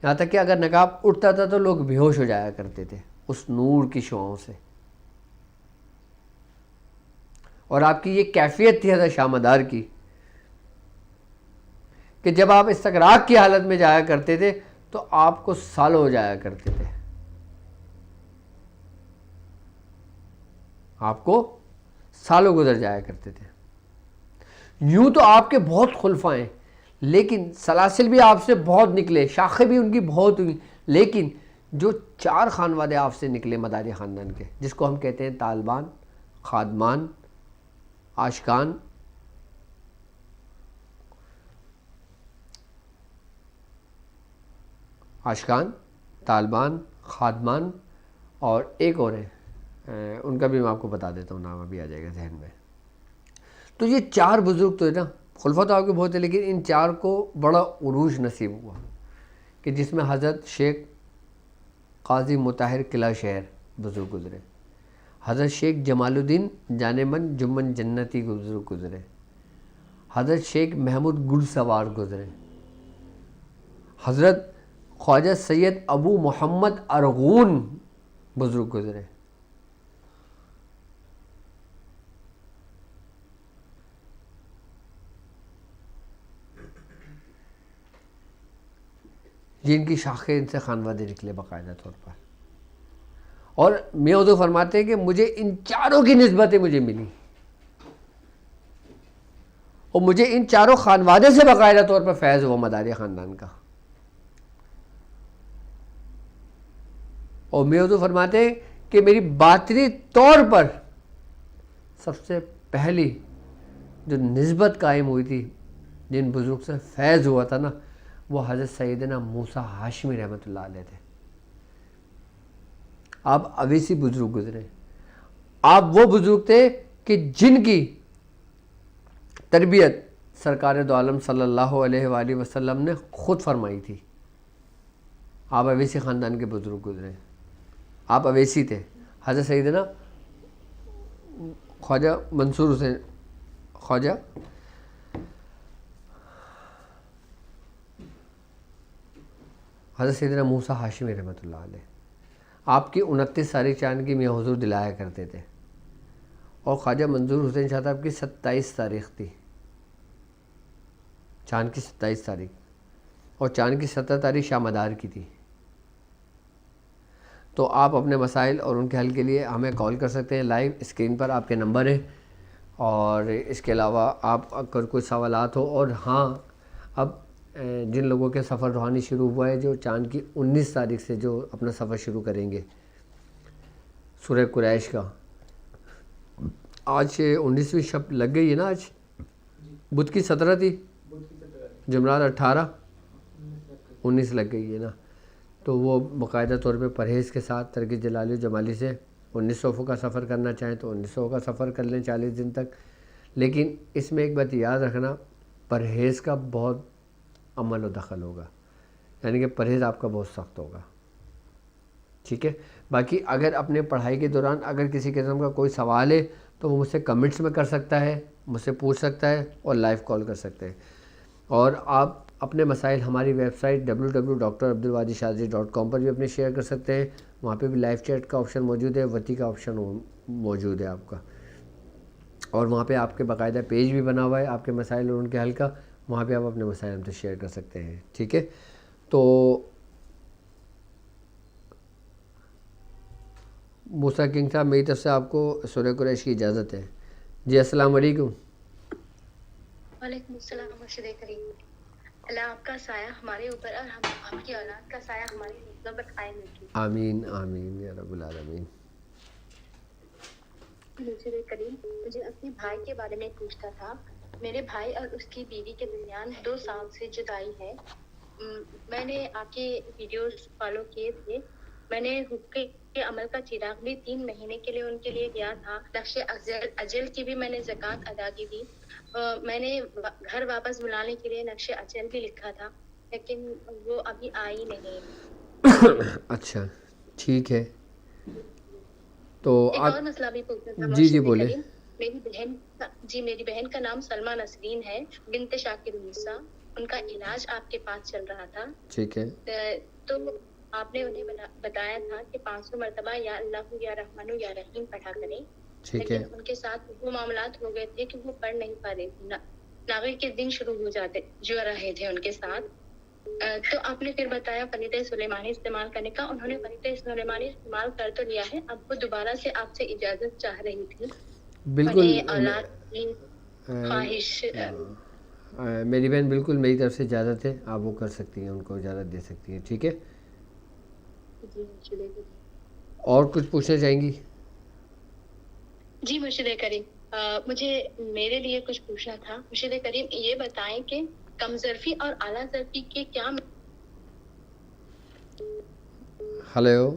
یہاں تک کہ اگر نقاب اٹھتا تھا تو لوگ بے ہوش ہو جایا کرتے تھے اس نور کی شعاؤں سے۔ اور آپ کی یہ کیفیت تھی حضرت شاہ مدار کی کہ جب آپ استغراق کی حالت میں جایا کرتے تھے تو آپ کو سالوں ہو جایا کرتے تھے، آپ کو سالوں گزر جایا کرتے تھے۔ یوں تو آپ کے بہت خلفاء ہیں، لیکن سلاسل بھی آپ سے بہت نکلے, شاخیں بھی ان کی بہت ہوئی, لیکن جو 4 خانوادے آپ سے نکلے مداری خاندان کے, جس کو ہم کہتے ہیں طالبان, خادمان, عاشقان, طالبان, خادمان, اور ایک اور ہے, ان کا بھی میں آپ کو بتا دیتا ہوں, نام ابھی آ جائے گا ذہن میں. تو یہ 4 بزرگ تو ہے نا, خلفاء تو آپ کے بہت ہیں, لیکن ان 4 کو بڑا عروج نصیب ہوا کہ جس میں حضرت شیخ قاضی مطہر قلعہ شہر بزرگ گزرے, حضرت شیخ جمال الدین جانے من جمن جنتی بزرگ گزرے, حضرت شیخ محمود گل سوار گزرے, حضرت خواجہ سید ابو محمد ارغون بزرگ گزرے, جن کی شاخیں ان سے خانوادے نکلے باقاعدہ طور پر. اور میاں حضور فرماتے ہیں کہ مجھے ان 4 کی نسبتیں مجھے ملی, اور مجھے ان 4 خانوادے سے باقاعدہ طور پر فیض ہوا مداری خاندان کا. اور میاں حضور فرماتے ہیں کہ میری باطنی طور پر سب سے پہلی جو نسبت قائم ہوئی تھی, جن بزرگ سے فیض ہوا تھا نا, وہ حضرت سیدنا موسیٰ ہاشمی رحمۃ اللہ علیہ تھے. آپ اویسی بزرگ گزرے, آپ وہ بزرگ تھے کہ جن کی تربیت سرکار دو عالم صلی اللہ علیہ وآلہ وسلم نے خود فرمائی تھی. آپ اویسی خاندان کے بزرگ گزرے, آپ اویسی تھے. حضرت سیدنا خواجہ منصور حسین, خواجہ حضرت سیدنا موسیٰ ہاشمی رحمۃ اللہ علیہ, آپ کی 29 تاریخ چاند کی میاں حضور دلایا کرتے تھے, اور خواجہ منظور حسین شاہ صاحب کی 27 تاریخ تھی, چاند کی 27 تاریخ, اور چاند کی 17 تاریخ شاہ مدار کی تھی. تو آپ اپنے مسائل اور ان کے حل کے لیے ہمیں کال کر سکتے ہیں. لائیو اسکرین پر آپ کے نمبر ہیں, اور اس کے علاوہ آپ اگر کوئی سوالات ہو, اور ہاں اب جن لوگوں کے سفر روحانی شروع ہوا ہے, جو چاند کی 19 تاریخ سے جو اپنا سفر شروع کریں گے سورہ قریش کا, آج 19ویں شب لگ گئی ہے نا, آج بدھ کی 17 تھی, جمعرات 18, 19 لگ گئی ہے نا. تو وہ باقاعدہ طور پہ پرہیز کے ساتھ ترک جلالی و جمالی سے 1900 کا سفر کرنا چاہیں تو 1900 کا سفر کر لیں 40 دن تک. لیکن اس میں ایک بات یاد رکھنا, پرہیز کا بہت عمل و دخل ہوگا, یعنی کہ پرہیز آپ کا بہت سخت ہوگا, ٹھیک ہے. باقی اگر اپنے پڑھائی کے دوران اگر کسی قسم کا کوئی سوال ہے تو وہ مجھ سے کمنٹس میں کر سکتا ہے, مجھ سے پوچھ سکتا ہے, اور لائیو کال کر سکتے ہیں. اور آپ اپنے مسائل ہماری ویب سائٹ www.drabdulwadiشاذلی.com پر بھی اپنے شیئر کر سکتے ہیں. وہاں پہ بھی لائیو چیٹ کا آپشن موجود ہے, وتی کا آپشن موجود ہے آپ کا, اور وہاں پہ آپ کے باقاعدہ پیج بھی بنا ہوا ہے آپ کے مسائل اور ان کے حل کا, وہاں پہ آپ اپنے مسائل ہم سے شیئر کر سکتے ہیں, ٹھیک ہے. تو موسیٰ کنگ صاحب, میری طرف سے آپ کو سورہ قریش کی اجازت ہے. جی السلام علیکم. وعلیکم السلام مرشد کریم. اللہ آپ کا سایہ ہمارے اوپر اور ہم آپ کی اولاد کا سایہ ہماری نسلوں پر قائم رکھے. آمین آمین یا رب العالمین. مرشد کریم, مجھے اپنے بھائی کے بارے میں پوچھنا تھا. میرے بھائی اور اس کی بیوی کے درمیان 2 سال سے جدائی ہے. میں نے آپ کے ویڈیوز فالو کیے تھے. میں نے حقے کے عمل کا چراغ بھی 3 مہینے کے لیے ان کے لیے دیا تھا. نقش اجل کی بھی میں نے زکوٰۃ ادا کی تھی. میں نے گھر واپس بلانے کے لیے نقش اجل بھی لکھا تھا, لیکن وہ ابھی آئی نہیں. اچھا ٹھیک ہے. تو ایک اور مسئلہ بھی پوچھنا تھا. جی بولے. میری بہن کا نام سلمہ نسرین ہے, بنت شاکر موسیٰ. ان کا علاج آپ کے پاس چل رہا تھا. ٹھیک ہے. تو آپ نے انہیں بتایا تھا کہ 500 مرتبہ یا اللہ یا رحمان یا رحیم پڑھا کریں. ٹھیک ہے. لیکن ان کے ساتھ وہ معاملات ہو گئے تھے کہ وہ پڑھ نہیں پا رہے تھے. ناغے کے دن شروع ہو رہے تھے ان کے ساتھ. تو آپ نے پھر بتایا فریدہ سلیمانی استعمال کرنے کا. انہوں نے فریدہ سلیمانی استعمال کر تو لیا ہے, اب وہ دوبارہ سے آپ سے اجازت چاہ رہی تھی. بالکل اولاد کی خواہش. میری بہن بالکل میری طرف سے اجازت ہے, آپ وہ کر سکتی ہیں, ان کو اجازت دے سکتی ہیں, ٹھیک ہے. جی چلے گا. اور کچھ پوچھنا چاہیں گی؟ جی مرشد کریم, مجھے میرے لیے کچھ پوچھنا تھا. مرشد کریم یہ بتائیں کہ کم ظرفی اور اعلیٰ ظرفی کے کیا. Hello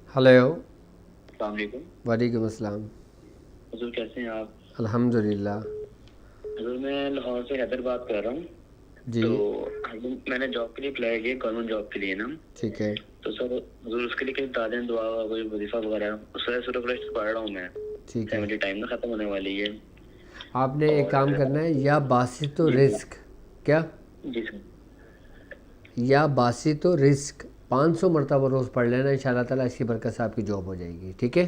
hello. السلام علیکم. وعلیکم السلام. حضور کیسے ہیں آپ؟ الحمد للہ. حضور میں لاہور سے حیدر بات کر رہا ہوں. جی تو حضور میں نے جاب کے لیے اپلائی کیا, گورنمنٹ جاب کے لیے نا. ٹھیک ہے. تو سر حضور اس کے لیے کئی بتا دیں, دعا کوئی وظیفہ وغیرہ, اس وجہ سے سورہ پڑھ رہا ہوں میں. ٹھیک ہے. میری ٹائم نا ختم ہونے والی ہے. آپ نے ایک کام کرنا ہے, یا باسط و رزق, کیا جی سر, یا باسط و رزق 500 مرتبہ روز پڑھ لینا, ان شاء اللہ تعالیٰ اس کی برکت سے آپ کی جاب ہو جائے گی, ٹھیک ہے.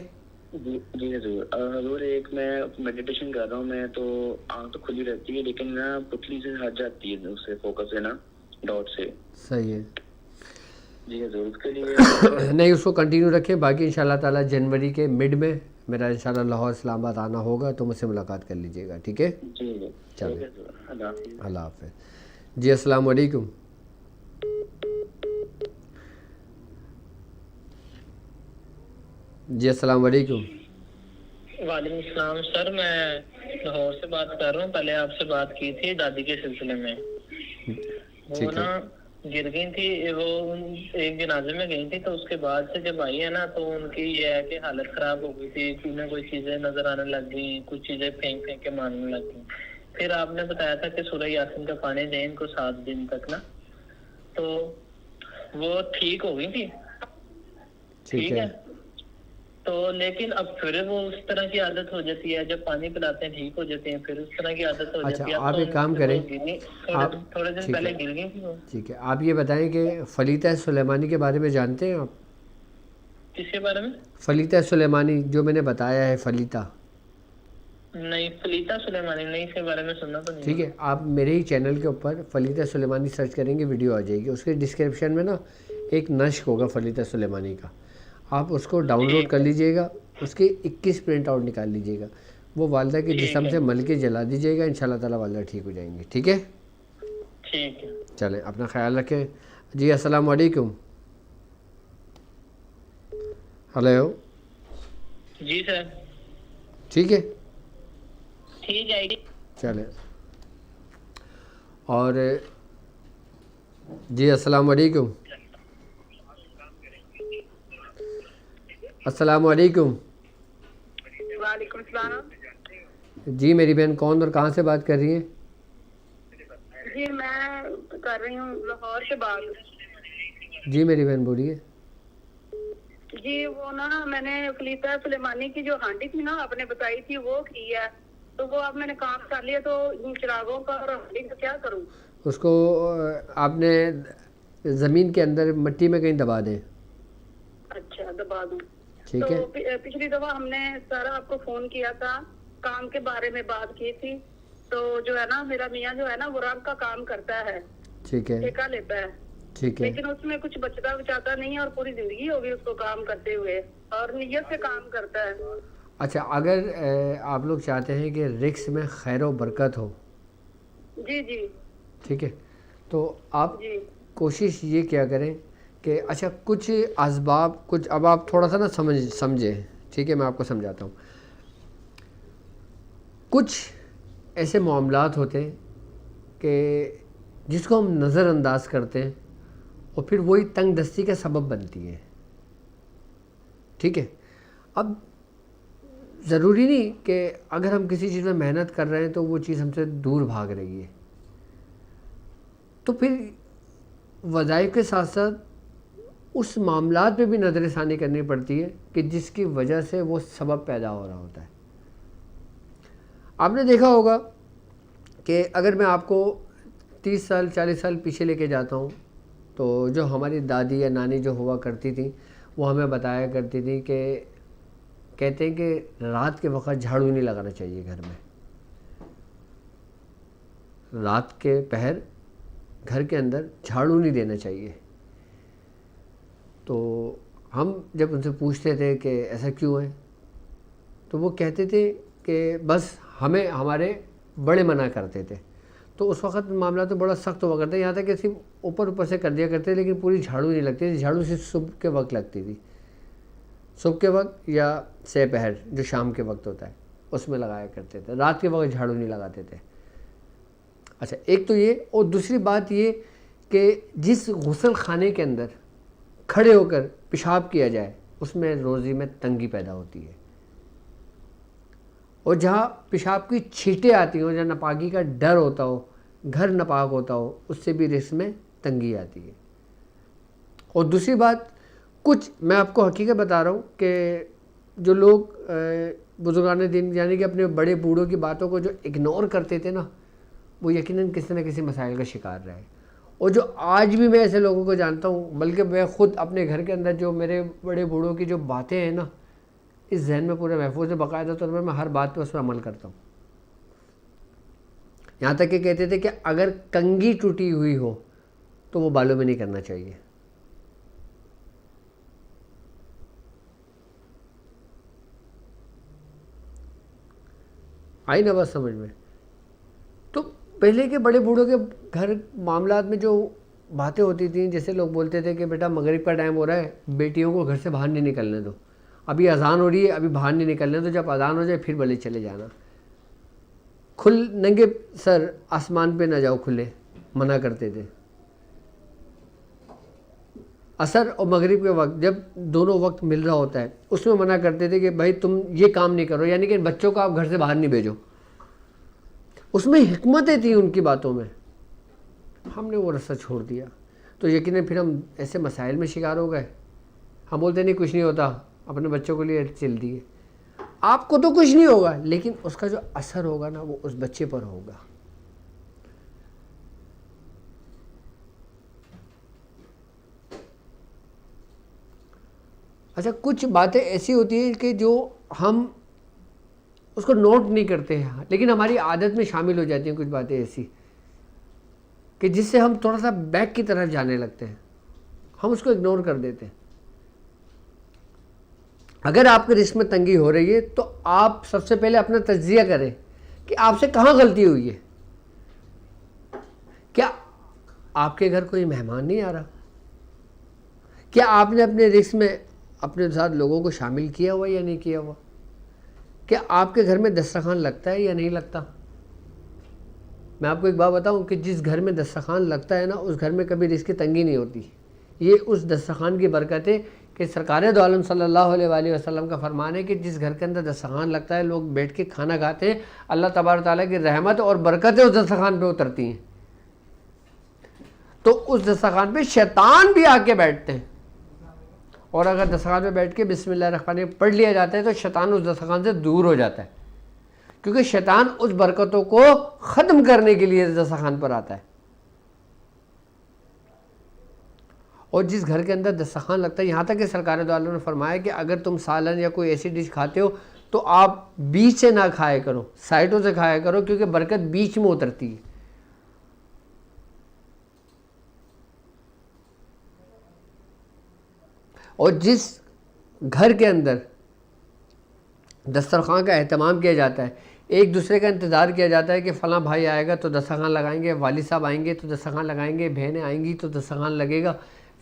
جی حضور. حضور ایک میں میڈیٹیشن کر رہا ہوں میں, تو آنکھ تو کھلی رہتی ہے لیکن نا پتلی سے ہٹ جاتی ہے اس سے, فوکس سے نا, ڈاٹ سے. صحیح ہے. جی حضور اس کے لیے نہیں, اس کو کنٹینیو رکھیں. باقی ان شاء اللہ تعالیٰ جنوری کے مڈ میں میرا ان شاء اللہ لاہور اسلام آباد آنا ہوگا, تو مجھ سے ملاقات کر لیجیے گا, ٹھیک ہے. جی چلیں, اللہ حافظ. اللہ حافظ. جی السلام علیکم. جی السلام علیکم. وعلیکم السلام. سر میں لاہور سے بات کر رہا ہوں. پہلے آپ سے بات کی تھی دادی کے سلسلے میں. وہ نا گر گئی تھی, وہ ایک جنازے میں گئی تھی, تو اس کے بعد سے جب آئی ہے نا, تو ان کی یہ ہے کہ حالت خراب ہو گئی تھی. کوئی نہ کوئی چیزیں نظر آنے لگ گئی, کچھ چیزیں پھینک پھینک کے مارنے لگ گئی. پھر آپ نے بتایا تھا کہ سورہ یاسین کا پانی دیں ان کو 7 دن تک نا, تو وہ ٹھیک ہو گئی تھی. ٹھیک ہے. تو لیکن اب پھر وہ اس طرح کی عادت ہو جاتی ہے, جب پانی پلاتے ہیں ٹھیک ہو جاتے ہیں, پھر اس طرح کی عادت ہو جاتی ہے. اچھا, آپ ایک کام کریں, تھوڑے دن پہلے گر گئی تھی وہ. ٹھیک ہے, آپ یہ بتائیں کہ فلیتہ سلیمانی کے بارے میں جانتے ہیں آپ؟ کس کے بارے میں؟ فلیتہ سلیمانی جو میں نے بتایا ہے, فلیتہ. نہیں, فلیتہ سلیمانی نہیں, اس کے بارے میں سننا تو نہیں. ٹھیک ہے, آپ میرے ہی چینل کے اوپر فلیتہ سلیمانی سرچ کریں گے, ویڈیو آ جائے گی. اس کے ڈسکرپشن میں نا ایک نشق ہوگا فلیتہ سلیمانی کا, آپ اس کو ڈاؤن لوڈ کر لیجئے گا. اس کے 21 پرنٹ آؤٹ نکال لیجئے گا, وہ والدہ کے جسم سے مل کے جلا دیجئے گا, انشاءاللہ تعالی والدہ ٹھیک ہو جائیں گے, ٹھیک ہے. ٹھیک ہے. چلیں, اپنا خیال رکھیں. جی السلام علیکم. ہلو. جی سر. ٹھیک ہے, ٹھیک ہے. چلیں. اور جی السلام علیکم. السلام علیکم. وعلیکم السلام. جی میری بہن کون اور کہاں سے بات کر رہی ہیں؟ جی میں کر رہی ہوں لاہور سے بات. جی میری بہن بولیے. جی وہ نا میں نے فلیتہ سلیمانی کی جو ہانڈی تھی نا آپ نے بتائی تھی وہ کی ہے, تو وہ اب میں نے کام کر لیا, تو چراغوں کا اور ہانڈی کا کیا کروں؟ اس کو آپ نے زمین کے اندر مٹی میں کہیں دبا دیں. اچھا دبا دوں. ٹھیک تو ہے. پچھلی دفعہ ہم نے سارا آپ کو فون کیا تھا, کام کے بارے میں بات کی تھی. تو جو ہے نا میرا میاں جو ہے نا وہ رنگ کا کام کرتا ہے, ٹھیک ہے, ٹھیکہ لیتا ہے, ٹھیک ہے. لیکن اس میں کچھ بچتا بچاتا نہیں ہے, اور پوری زندگی ہوگی اس کو کام کرتے ہوئے, اور نیت سے کام کرتا ہے. اچھا, اگر آپ لوگ چاہتے ہیں کہ رزق میں خیر و برکت ہو, جی جی ٹھیک ہے, تو آپ جی کوشش یہ کیا کریں کہ اچھا کچھ اسباب, کچھ اب آپ تھوڑا سا نا سمجھیں, ٹھیک ہے, میں آپ کو سمجھاتا ہوں. کچھ ایسے معاملات ہوتے ہیں کہ جس کو ہم نظر انداز کرتے ہیں, اور پھر وہی تنگ دستی کا سبب بنتی ہے, ٹھیک ہے. اب ضروری نہیں کہ اگر ہم کسی چیز میں محنت کر رہے ہیں تو وہ چیز ہم سے دور بھاگ رہی ہے, تو پھر وظائف کے ساتھ ساتھ اس معاملات پہ بھی نظر ثانی کرنی پڑتی ہے کہ جس کی وجہ سے وہ سبب پیدا ہو رہا ہوتا ہے. آپ نے دیکھا ہوگا کہ اگر میں آپ کو 30 سال 40 سال پیچھے لے کے جاتا ہوں, تو جو ہماری دادی یا نانی جو ہوا کرتی تھی وہ ہمیں بتایا کرتی تھی کہ کہتے ہیں کہ رات کے وقت جھاڑو نہیں لگانا چاہیے گھر میں, رات کے پہر گھر کے اندر جھاڑو نہیں دینا چاہیے. تو ہم جب ان سے پوچھتے تھے کہ ایسا کیوں ہے, تو وہ کہتے تھے کہ بس ہمیں ہمارے بڑے منع کرتے تھے، تو اس وقت معاملہ تو بڑا سخت ہوا کرتا ہے، یہاں تک کہ صرف اوپر سے کر دیا کرتے، لیکن پوری جھاڑو نہیں لگتی تھی، جھاڑو صرف صبح کے وقت لگتی تھی، صبح کے وقت یا سے پہر جو شام کے وقت ہوتا ہے اس میں لگایا کرتے تھے، رات کے وقت جھاڑو نہیں لگاتے تھے۔ اچھا ایک تو یہ، اور دوسری بات یہ کہ جس غسل خانے کے اندر کھڑے ہو کر پیشاب کیا جائے اس میں روزی میں تنگی پیدا ہوتی ہے، اور جہاں پیشاب کی چھینٹیں آتی ہوں، جہاں ناپاکی کا ڈر ہوتا ہو، گھر ناپاک ہوتا ہو، اس سے بھی رزق میں تنگی آتی ہے۔ اور دوسری بات، کچھ میں آپ کو حقیقت بتا رہا ہوں کہ جو لوگ بزرگان دین یعنی کہ اپنے بڑے بوڑھوں کی باتوں کو جو اگنور کرتے تھے نا، وہ یقیناً کسی نہ کسی مسائل کا شکار رہے، اور جو آج بھی میں ایسے لوگوں کو جانتا ہوں، بلکہ میں خود اپنے گھر کے اندر جو میرے بڑے بوڑھوں کی جو باتیں ہیں نا، اس ذہن میں پورے محفوظ ہے، باقاعدہ طور پر میں ہر بات پہ اس پر عمل کرتا ہوں۔ یہاں تک کہ کہتے تھے کہ اگر کنگھی ٹوٹی ہوئی ہو تو وہ بالوں میں نہیں کرنا چاہیے۔ آئی نا بات سمجھ میں؟ تو پہلے کے بڑے بوڑھوں کے گھر معاملات میں جو باتیں ہوتی تھیں، جیسے لوگ بولتے تھے کہ بیٹا مغرب کا ٹائم ہو رہا ہے، بیٹیوں کو گھر سے باہر نہیں نکلنے دو، ابھی اذان ہو رہی ہے، ابھی باہر نہیں نکلنے دو، جب اذان ہو جائے پھر بھلے چلے جانا، ننگے سر آسمان پہ نہ جاؤ کھلے، منع کرتے تھے۔ عصر اور مغرب کے وقت جب دونوں وقت مل رہا ہوتا ہے اس میں منع کرتے تھے کہ بھائی تم یہ کام نہیں کرو، یعنی کہ بچوں کو آپ گھر سے باہر نہیں بھیجو۔ اس میں حکمتیں تھیں ان کی باتوں میں، ہم نے وہ رستہ چھوڑ دیا، تو یقیناً پھر ہم ایسے مسائل میں شکار ہو گئے۔ ہم بولتے نہیں کچھ نہیں ہوتا، اپنے بچوں کے لیے چل دیے۔ آپ کو تو کچھ نہیں ہوگا، لیکن اس کا جو اثر ہوگا نا وہ اس بچے پر ہوگا۔ اچھا کچھ باتیں ایسی ہوتی ہیں کہ جو ہم اس کو نوٹ نہیں کرتے ہیں، لیکن ہماری عادت میں شامل ہو جاتی ہیں، کچھ باتیں ایسی کہ جس سے ہم تھوڑا سا بیک کی طرف جانے لگتے ہیں، ہم اس کو اگنور کر دیتے ہیں۔ اگر آپ کے رزق میں تنگی ہو رہی ہے تو آپ سب سے پہلے اپنا تجزیہ کریں کہ آپ سے کہاں غلطی ہوئی ہے۔ کیا آپ کے گھر کوئی مہمان نہیں آ رہا؟ کیا آپ نے اپنے رزق میں اپنے ساتھ لوگوں کو شامل کیا ہوا یا نہیں کیا ہوا؟ کیا آپ کے گھر میں دسترخوان لگتا ہے یا نہیں لگتا؟ میں آپ کو ایک بات بتاؤں کہ جس گھر میں دسترخوان لگتا ہے نا، اس گھر میں کبھی رزق کی تنگی نہیں ہوتی۔ یہ اس دسترخوان کی برکت ہے کہ سرکار دو عالم صلی اللہ علیہ وآلہ وسلم کا فرمان ہے کہ جس گھر کے اندر دسترخوان لگتا ہے، لوگ بیٹھ کے کھانا کھاتے ہیں، اللہ تبارک تعالیٰ کی رحمت اور برکتیں اس دسترخوان پہ اترتی ہیں۔ تو اس دسترخوان پہ شیطان بھی آ کے بیٹھتے ہیں، اور اگر دسترخوان پہ بیٹھ کے بسم اللہ الرحمن الرحیم پڑھ لیا جاتا ہے تو شیطان اس دسترخوان سے دور ہو جاتا ہے، کیونکہ شیطان اس برکتوں کو ختم کرنے کے لیے دسترخوان پر آتا ہے۔ اور جس گھر کے اندر دسترخوان لگتا ہے، یہاں تک کہ سرکار دو عالم نے فرمایا کہ اگر تم سالن یا کوئی ایسی ڈش کھاتے ہو تو آپ بیچ سے نہ کھایا کرو، سائڈوں سے کھایا کرو، کیونکہ برکت بیچ میں اترتی ہے۔ اور جس گھر کے اندر دسترخوان کا اہتمام کیا جاتا ہے، ایک دوسرے کا انتظار کیا جاتا ہے کہ فلاں بھائی آئے گا تو دسترخوان لگائیں گے، والد صاحب آئیں گے تو دسترخوان لگائیں گے، بہنیں آئیں گی تو دسترخوان لگے گا،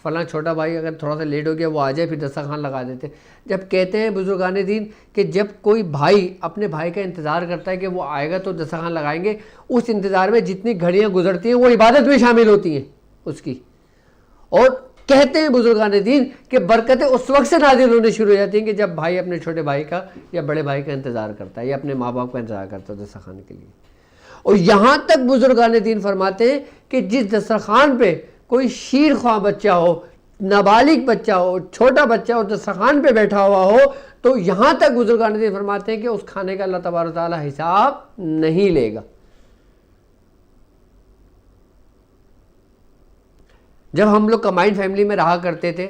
فلاں چھوٹا بھائی اگر تھوڑا سا لیٹ ہو گیا وہ آ جائے پھر دسترخوان لگا دیتے۔ جب کہتے ہیں بزرگان دین کہ جب کوئی بھائی اپنے بھائی کا انتظار کرتا ہے کہ وہ آئے گا تو دسترخوان لگائیں گے، اس انتظار میں جتنی گھڑیاں گزرتی ہیں وہ عبادت میں شامل ہوتی ہیں اس کی۔ اور کہتے ہیں بزرگان دین کہ برکتیں اس وقت سے نازل ہونے شروع ہو جاتی ہیں کہ جب بھائی اپنے چھوٹے بھائی کا یا بڑے بھائی کا انتظار کرتا ہے یا اپنے ماں باپ کا انتظار کرتا ہے دسترخوان کے لیے۔ اور یہاں تک بزرگان دین فرماتے ہیں کہ جس دسترخوان پہ کوئی شیر خواہ بچہ ہو، نابالغ بچہ ہو، چھوٹا بچہ ہو، دسترخوان پہ بیٹھا ہوا ہو، تو یہاں تک بزرگان دین فرماتے ہیں کہ اس کھانے کا اللہ تبارک و تعالیٰ حساب نہیں لے گا۔ جب ہم لوگ کمبائنڈ فیملی میں رہا کرتے تھے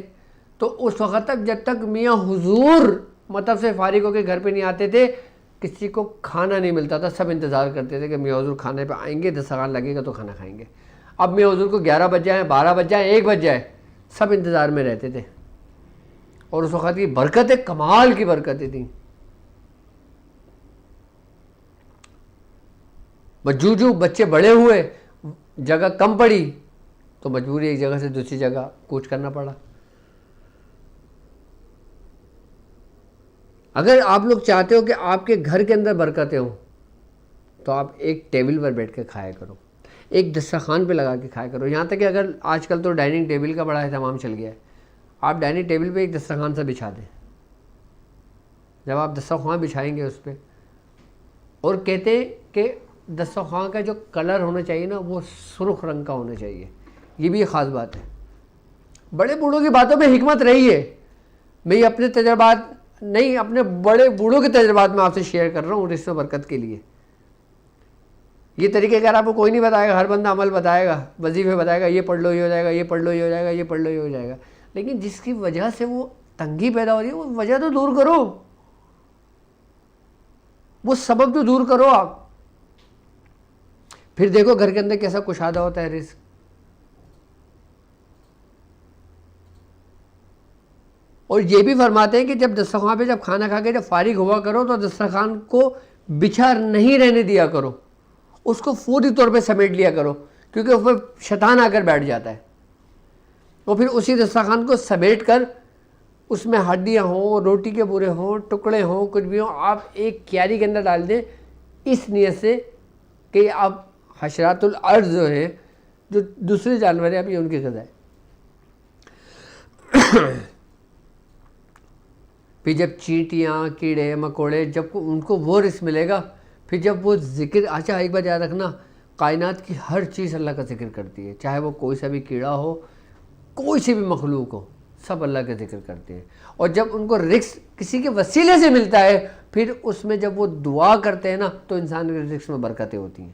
تو اس وقت تک جب تک میاں حضور مطلب سے فارغ ہو کے گھر پہ نہیں آتے تھے، کسی کو کھانا نہیں ملتا تھا، سب انتظار کرتے تھے کہ میاں حضور کھانے پہ آئیں گے، دسترخوان لگے گا تو کھانا کھائیں گے۔ اب میاں حضور کو 11 بج جائیں، 12 بج جائیں، 1 بج جائے، سب انتظار میں رہتے تھے، اور اس وقت کی برکتیں کمال کی برکتیں تھیں۔ بس جو بچے بڑے ہوئے, جگہ کم پڑی تو مجبوری ایک جگہ سے دوسری جگہ کوچ کرنا پڑا. اگر آپ لوگ چاہتے ہو کہ آپ کے گھر کے اندر برکتیں ہوں تو آپ ایک ٹیبل پر بیٹھ کے کھایا کرو, ایک دسترخوان پہ لگا کے کھایا کرو. یہاں تک کہ اگر آج کل تو ڈائننگ ٹیبل کا بڑا اہتمام چل گیا ہے, آپ ڈائننگ ٹیبل پہ ایک دسترخوان سے بچھا دیں. جب آپ دسترخوان بچھائیں گے اس پہ, اور کہتے ہیں کہ دسترخوان کا جو کلر ہونا چاہیے نا وہ سرخ رنگ کا ہونا چاہیے, یہ بھی ایک خاص بات ہے. بڑے بوڑھوں کی باتوں میں حکمت رہی ہے. میں یہ اپنے تجربات نہیں, اپنے بڑے بوڑھوں کے تجربات میں آپ سے شیئر کر رہا ہوں رزق و برکت کے لیے. یہ طریقہ اگر آپ کو کوئی نہیں بتائے گا, ہر بندہ عمل بتائے گا, وظیفے بتائے گا, یہ پڑھ لو یہ ہو جائے گا, یہ پڑھ لو یہ ہو جائے گا, یہ پڑھ لو یہ ہو جائے گا. لیکن جس کی وجہ سے وہ تنگی پیدا ہو رہی ہے وہ وجہ تو دور کرو, وہ سبب تو دور کرو آپ. پھر دیکھو گھر کے اندر کیسا کشادہ ہوتا ہے رزق. اور یہ بھی فرماتے ہیں کہ جب دسترخوان پہ جب کھانا کھا کے جب فارغ ہوا کرو تو دسترخوان کو بچھا نہیں رہنے دیا کرو, اس کو فوری طور پہ سمیٹ لیا کرو, کیونکہ اس پر شیطان آ کر بیٹھ جاتا ہے. اور پھر اسی دسترخوان کو سمیٹ کر اس میں ہڈیاں ہوں, روٹی کے بورے ہوں, ٹکڑے ہوں, کچھ بھی ہوں, آپ ایک کیاری کے اندر ڈال دیں, اس نیت سے کہ آپ حشرات الارض جو ہیں, جو دوسرے جانور ہیں, ابھی ان کی غذا ہے. پھر جب چینٹیاں, کیڑے مکوڑے, جب ان کو وہ رزق ملے گا, پھر جب وہ ذکر, اچھا ایک بات یاد رکھنا, کائنات کی ہر چیز اللہ کا ذکر کرتی ہے, چاہے وہ کوئی سا بھی کیڑا ہو, کوئی سی بھی مخلوق ہو, سب اللہ کا ذکر کرتے ہیں. اور جب ان کو رزق کسی کے وسیلے سے ملتا ہے, پھر اس میں جب وہ دعا کرتے ہیں نا تو انسان کے رزق میں برکتیں ہوتی ہیں.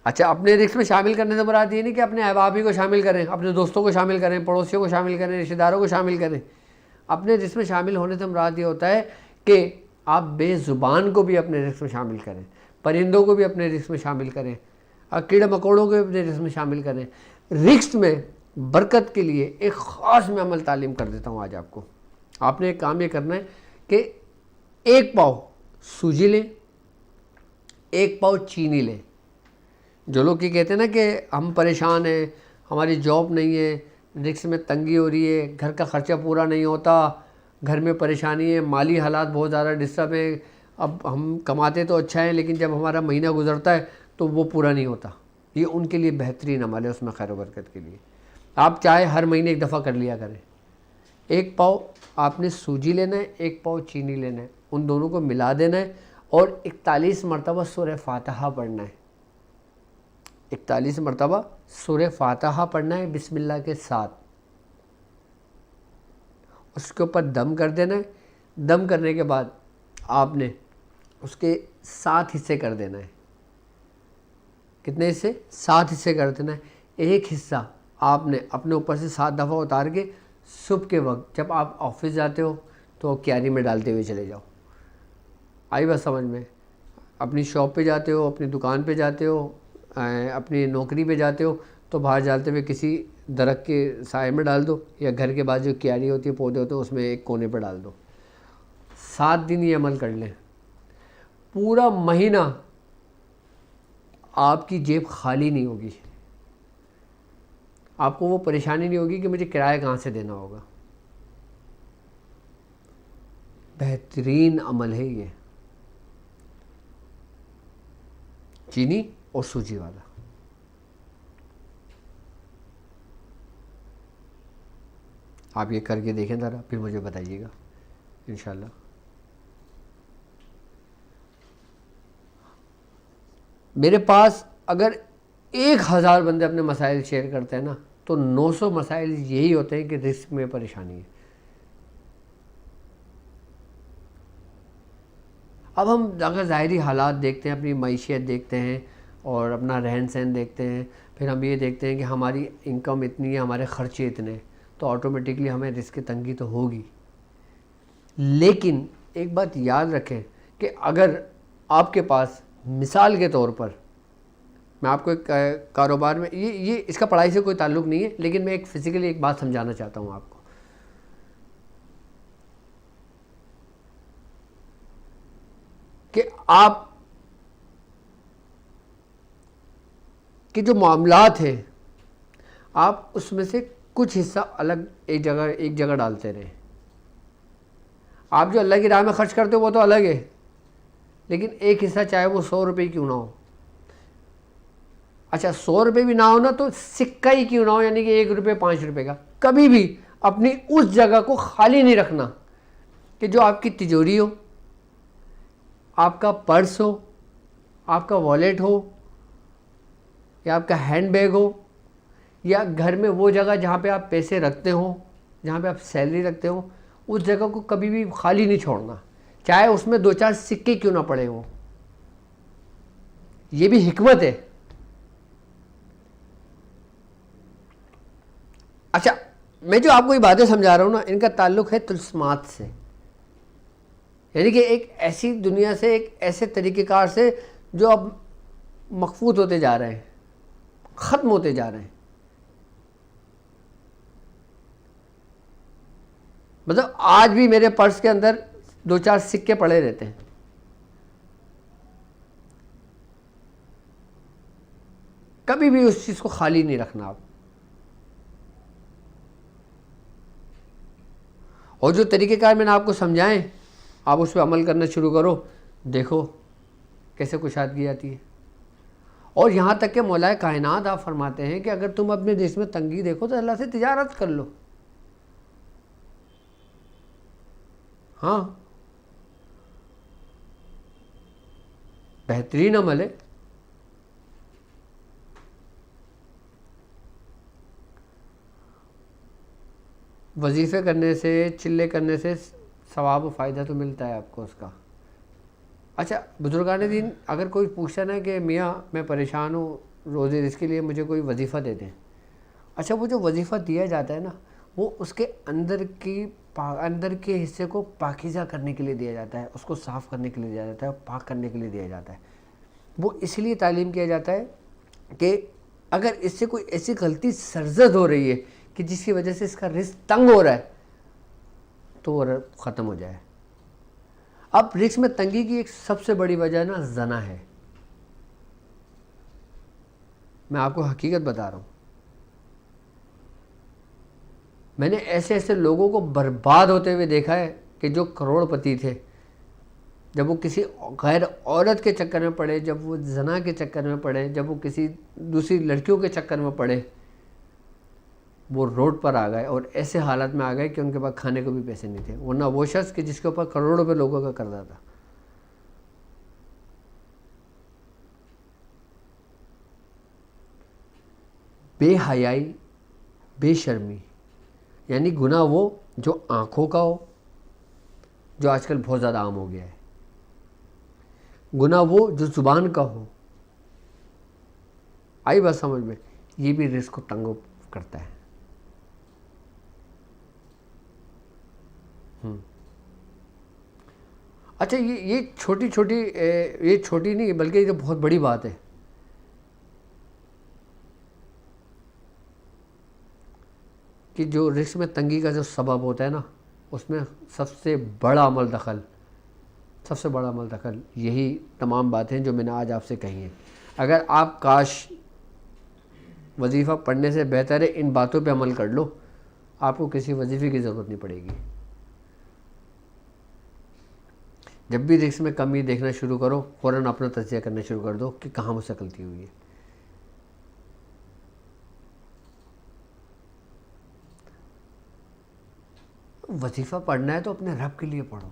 اچھا, اپنے رزق میں شامل کرنے سے مراد یہ نہیں کہ اپنے احباب ہی کو شامل کریں, اپنے دوستوں کو شامل کریں, پڑوسیوں کو شامل کریں, رشتہ داروں کو شامل کریں. اپنے رزق میں شامل ہونے سے مراد یہ ہوتا ہے کہ آپ بے زبان کو بھی اپنے رزق میں شامل کریں, پرندوں کو بھی اپنے رزق میں شامل کریں, کیڑے مکوڑوں کو بھی اپنے رزق میں شامل کریں. رزق میں برکت کے لیے ایک خاص میں عمل تعلیم کر دیتا ہوں آج آپ کو. آپ نے ایک کام یہ کرنا ہے کہ 1 پاؤ سوجی لیں, 1 پاؤ چینی لیں. جو لوگ یہ کہتے ہیں نا کہ ہم پریشان ہیں, ہماری جاب نہیں ہے, رزق میں تنگی ہو رہی ہے, گھر کا خرچہ پورا نہیں ہوتا, گھر میں پریشانی ہے, مالی حالات بہت زیادہ ڈسٹرب ہیں, اب ہم کماتے تو اچھا ہے لیکن جب ہمارا مہینہ گزرتا ہے تو وہ پورا نہیں ہوتا. یہ ان کے لیے بہترین عمل ہے, اس میں خیر و برکت کے لیے. آپ چاہے ہر مہینے 1 دفعہ کر لیا کریں. 1 پاؤ آپ نے سوجی لینا ہے, 1 پاؤ چینی لینا ہے, ان دونوں کو ملا دینا ہے اور 41 مرتبہ سورہ فاتحہ پڑھنا ہے. 41 مرتبہ سورہ فاتحہ پڑھنا ہے بسم اللہ کے ساتھ. اس کے اوپر دم کر دینا ہے. دم کرنے کے بعد آپ نے اس کے 7 حصے کر دینا ہے. کتنے حصے؟ 7 حصے کر دینا ہے. ایک حصہ آپ نے اپنے اوپر سے 7 دفعہ اتار کے صبح کے وقت جب آپ آفس جاتے ہو تو کیاری میں ڈالتے ہوئے چلے جاؤ. آئی بات سمجھ میں؟ اپنی شاپ پہ جاتے ہو, اپنی دکان پہ جاتے ہو, اپنی نوکری پہ جاتے ہو تو باہر ڈالتے ہوئے کسی درخت کے سائے میں ڈال دو, یا گھر کے بعد جو کیاری ہوتی ہے, پودے ہوتے ہیں, اس میں ایک کونے پہ ڈال دو. 7 دن یہ عمل کر لیں, پورا مہینہ آپ کی جیب خالی نہیں ہوگی. آپ کو وہ پریشانی نہیں ہوگی کہ مجھے کرایہ کہاں سے دینا ہوگا. بہترین عمل ہے یہ, چینی اور سوجی والا. آپ یہ کر کے دیکھیں ذرا, پھر مجھے بتائیے گا انشاءاللہ. میرے پاس اگر 1000 بندے اپنے مسائل شیئر کرتے ہیں نا تو 900 مسائل یہی ہوتے ہیں کہ رزق میں پریشانی ہے. اب ہم اگر ظاہری حالات دیکھتے ہیں, اپنی معیشت دیکھتے ہیں اور اپنا رہن سہن دیکھتے ہیں, پھر ہم یہ دیکھتے ہیں کہ ہماری انکم اتنی ہے, ہمارے خرچے اتنے, تو آٹومیٹکلی ہمیں رزق کی تنگی تو ہوگی. لیکن ایک بات یاد رکھیں کہ اگر آپ کے پاس, مثال کے طور پر میں آپ کو ایک کاروبار میں, یہ اس کا پڑھائی سے کوئی تعلق نہیں ہے, لیکن میں ایک فزیکلی ایک بات سمجھانا چاہتا ہوں آپ کو. کہ آپ کے جو معاملات ہیں آپ اس میں سے کچھ حصہ الگ ایک جگہ ڈالتے رہیں. آپ جو اللہ کی راہ میں خرچ کرتے ہو وہ تو الگ ہے, لیکن ایک حصہ چاہے وہ 100 روپے کیوں نہ ہو, اچھا 100 روپے بھی نہ ہو نا تو سکہ ہی کیوں نہ ہو, یعنی کہ 1 روپے 5 روپے کا, کبھی بھی اپنی اس جگہ کو خالی نہیں رکھنا کہ جو آپ کی تجوری ہو, آپ کا پرس ہو, آپ کا والیٹ ہو, یا آپ کا ہینڈ بیگ ہو, یا گھر میں وہ جگہ جہاں پہ آپ پیسے رکھتے ہوں, جہاں پہ آپ سیلری رکھتے ہوں, اس جگہ کو کبھی بھی خالی نہیں چھوڑنا, چاہے اس میں 2-4 سکے کیوں نہ پڑے ہوں. یہ بھی حکمت ہے. اچھا میں جو آپ کو یہ باتیں سمجھا رہا ہوں نا, ان کا تعلق ہے طلسمات سے, یعنی کہ ایک ایسی دنیا سے, ایک ایسے طریقہ کار سے جو اب مخفوت ہوتے جا رہے ہیں, ختم ہوتے جا رہے ہیں. مطلب آج بھی میرے پرس کے اندر 2-4 سکے پڑے رہتے ہیں. کبھی بھی اس چیز کو خالی نہیں رکھنا آپ. اور جو طریقہ کار میں نے آپ کو سمجھائیں آپ اس پہ عمل کرنا شروع کرو, دیکھو کیسے کشادگی آتی ہے. اور یہاں تک کہ مولا کائنات آپ فرماتے ہیں کہ اگر تم اپنے دیش میں تنگی دیکھو تو اللہ سے تجارت کر لو. ہاں بہترین عمل ہے. وظیفے کرنے سے, چلے کرنے سے ثواب و فائدہ تو ملتا ہے آپ کو اس کا. اچھا بزرگان دین اگر کوئی پوچھتا نا کہ میاں میں پریشان ہوں روزے رزق کے لیے, مجھے کوئی وظیفہ دے دیں. اچھا وہ جو وظیفہ دیا جاتا ہے نا وہ اس کے اندر کے حصے کو پاکیزہ کرنے کے لیے دیا جاتا ہے, اس کو صاف کرنے کے لیے دیا جاتا ہے, پاک کرنے کے لیے دیا جاتا ہے. وہ اس لیے تعلیم کیا جاتا ہے کہ اگر اس سے کوئی ایسی غلطی سرزد ہو رہی ہے کہ جس کی وجہ سے اس کا رزق تنگ ہو رہا ہے تو وہ ختم ہو جائے. اب رزق میں تنگی کی ایک سب سے بڑی وجہ نا زنا ہے. میں آپ کو حقیقت بتا رہا ہوں, میں نے ایسے لوگوں کو برباد ہوتے ہوئے دیکھا ہے کہ جو کروڑ پتی تھے, جب وہ کسی غیر عورت کے چکر میں پڑے, جب وہ زنا کے چکر میں پڑے, جب وہ کسی دوسری لڑکیوں کے چکر میں پڑے, وہ روڈ پر آ گئے اور ایسے حالت میں آ گئے کہ ان کے پاس کھانے کو بھی پیسے نہیں تھے. ورنہ وہ شخص کہ جس کے اوپر کروڑوں روپے لوگوں کا قرضہ تھا. بے حیائی, بے شرمی, یعنی گناہ وہ جو آنکھوں کا ہو, جو آج کل بہت زیادہ عام ہو گیا ہے. گناہ وہ جو زبان کا ہو. آئی بات سمجھ میں؟ یہ بھی رزق کو تنگ کرتا ہے. اچھا یہ چھوٹی نہیں بلکہ یہ بہت بڑی بات ہے کہ جو رزق میں تنگی کا جو سبب ہوتا ہے نا, اس میں سب سے بڑا عمل دخل یہی تمام باتیں جو میں نے آج آپ سے کہی ہیں. اگر آپ کاش وظیفہ پڑھنے سے بہتر ہے ان باتوں پہ عمل کر لو, آپ کو کسی وظیفے کی ضرورت نہیں پڑے گی. جب بھی رزق میں کمی دیکھنا شروع کرو فوراً اپنا تجزیہ کرنا شروع کر دو کہ کہاں مجھ سے غلطی ہوئی ہے. وظیفہ پڑھنا ہے تو اپنے رب کے لیے پڑھو.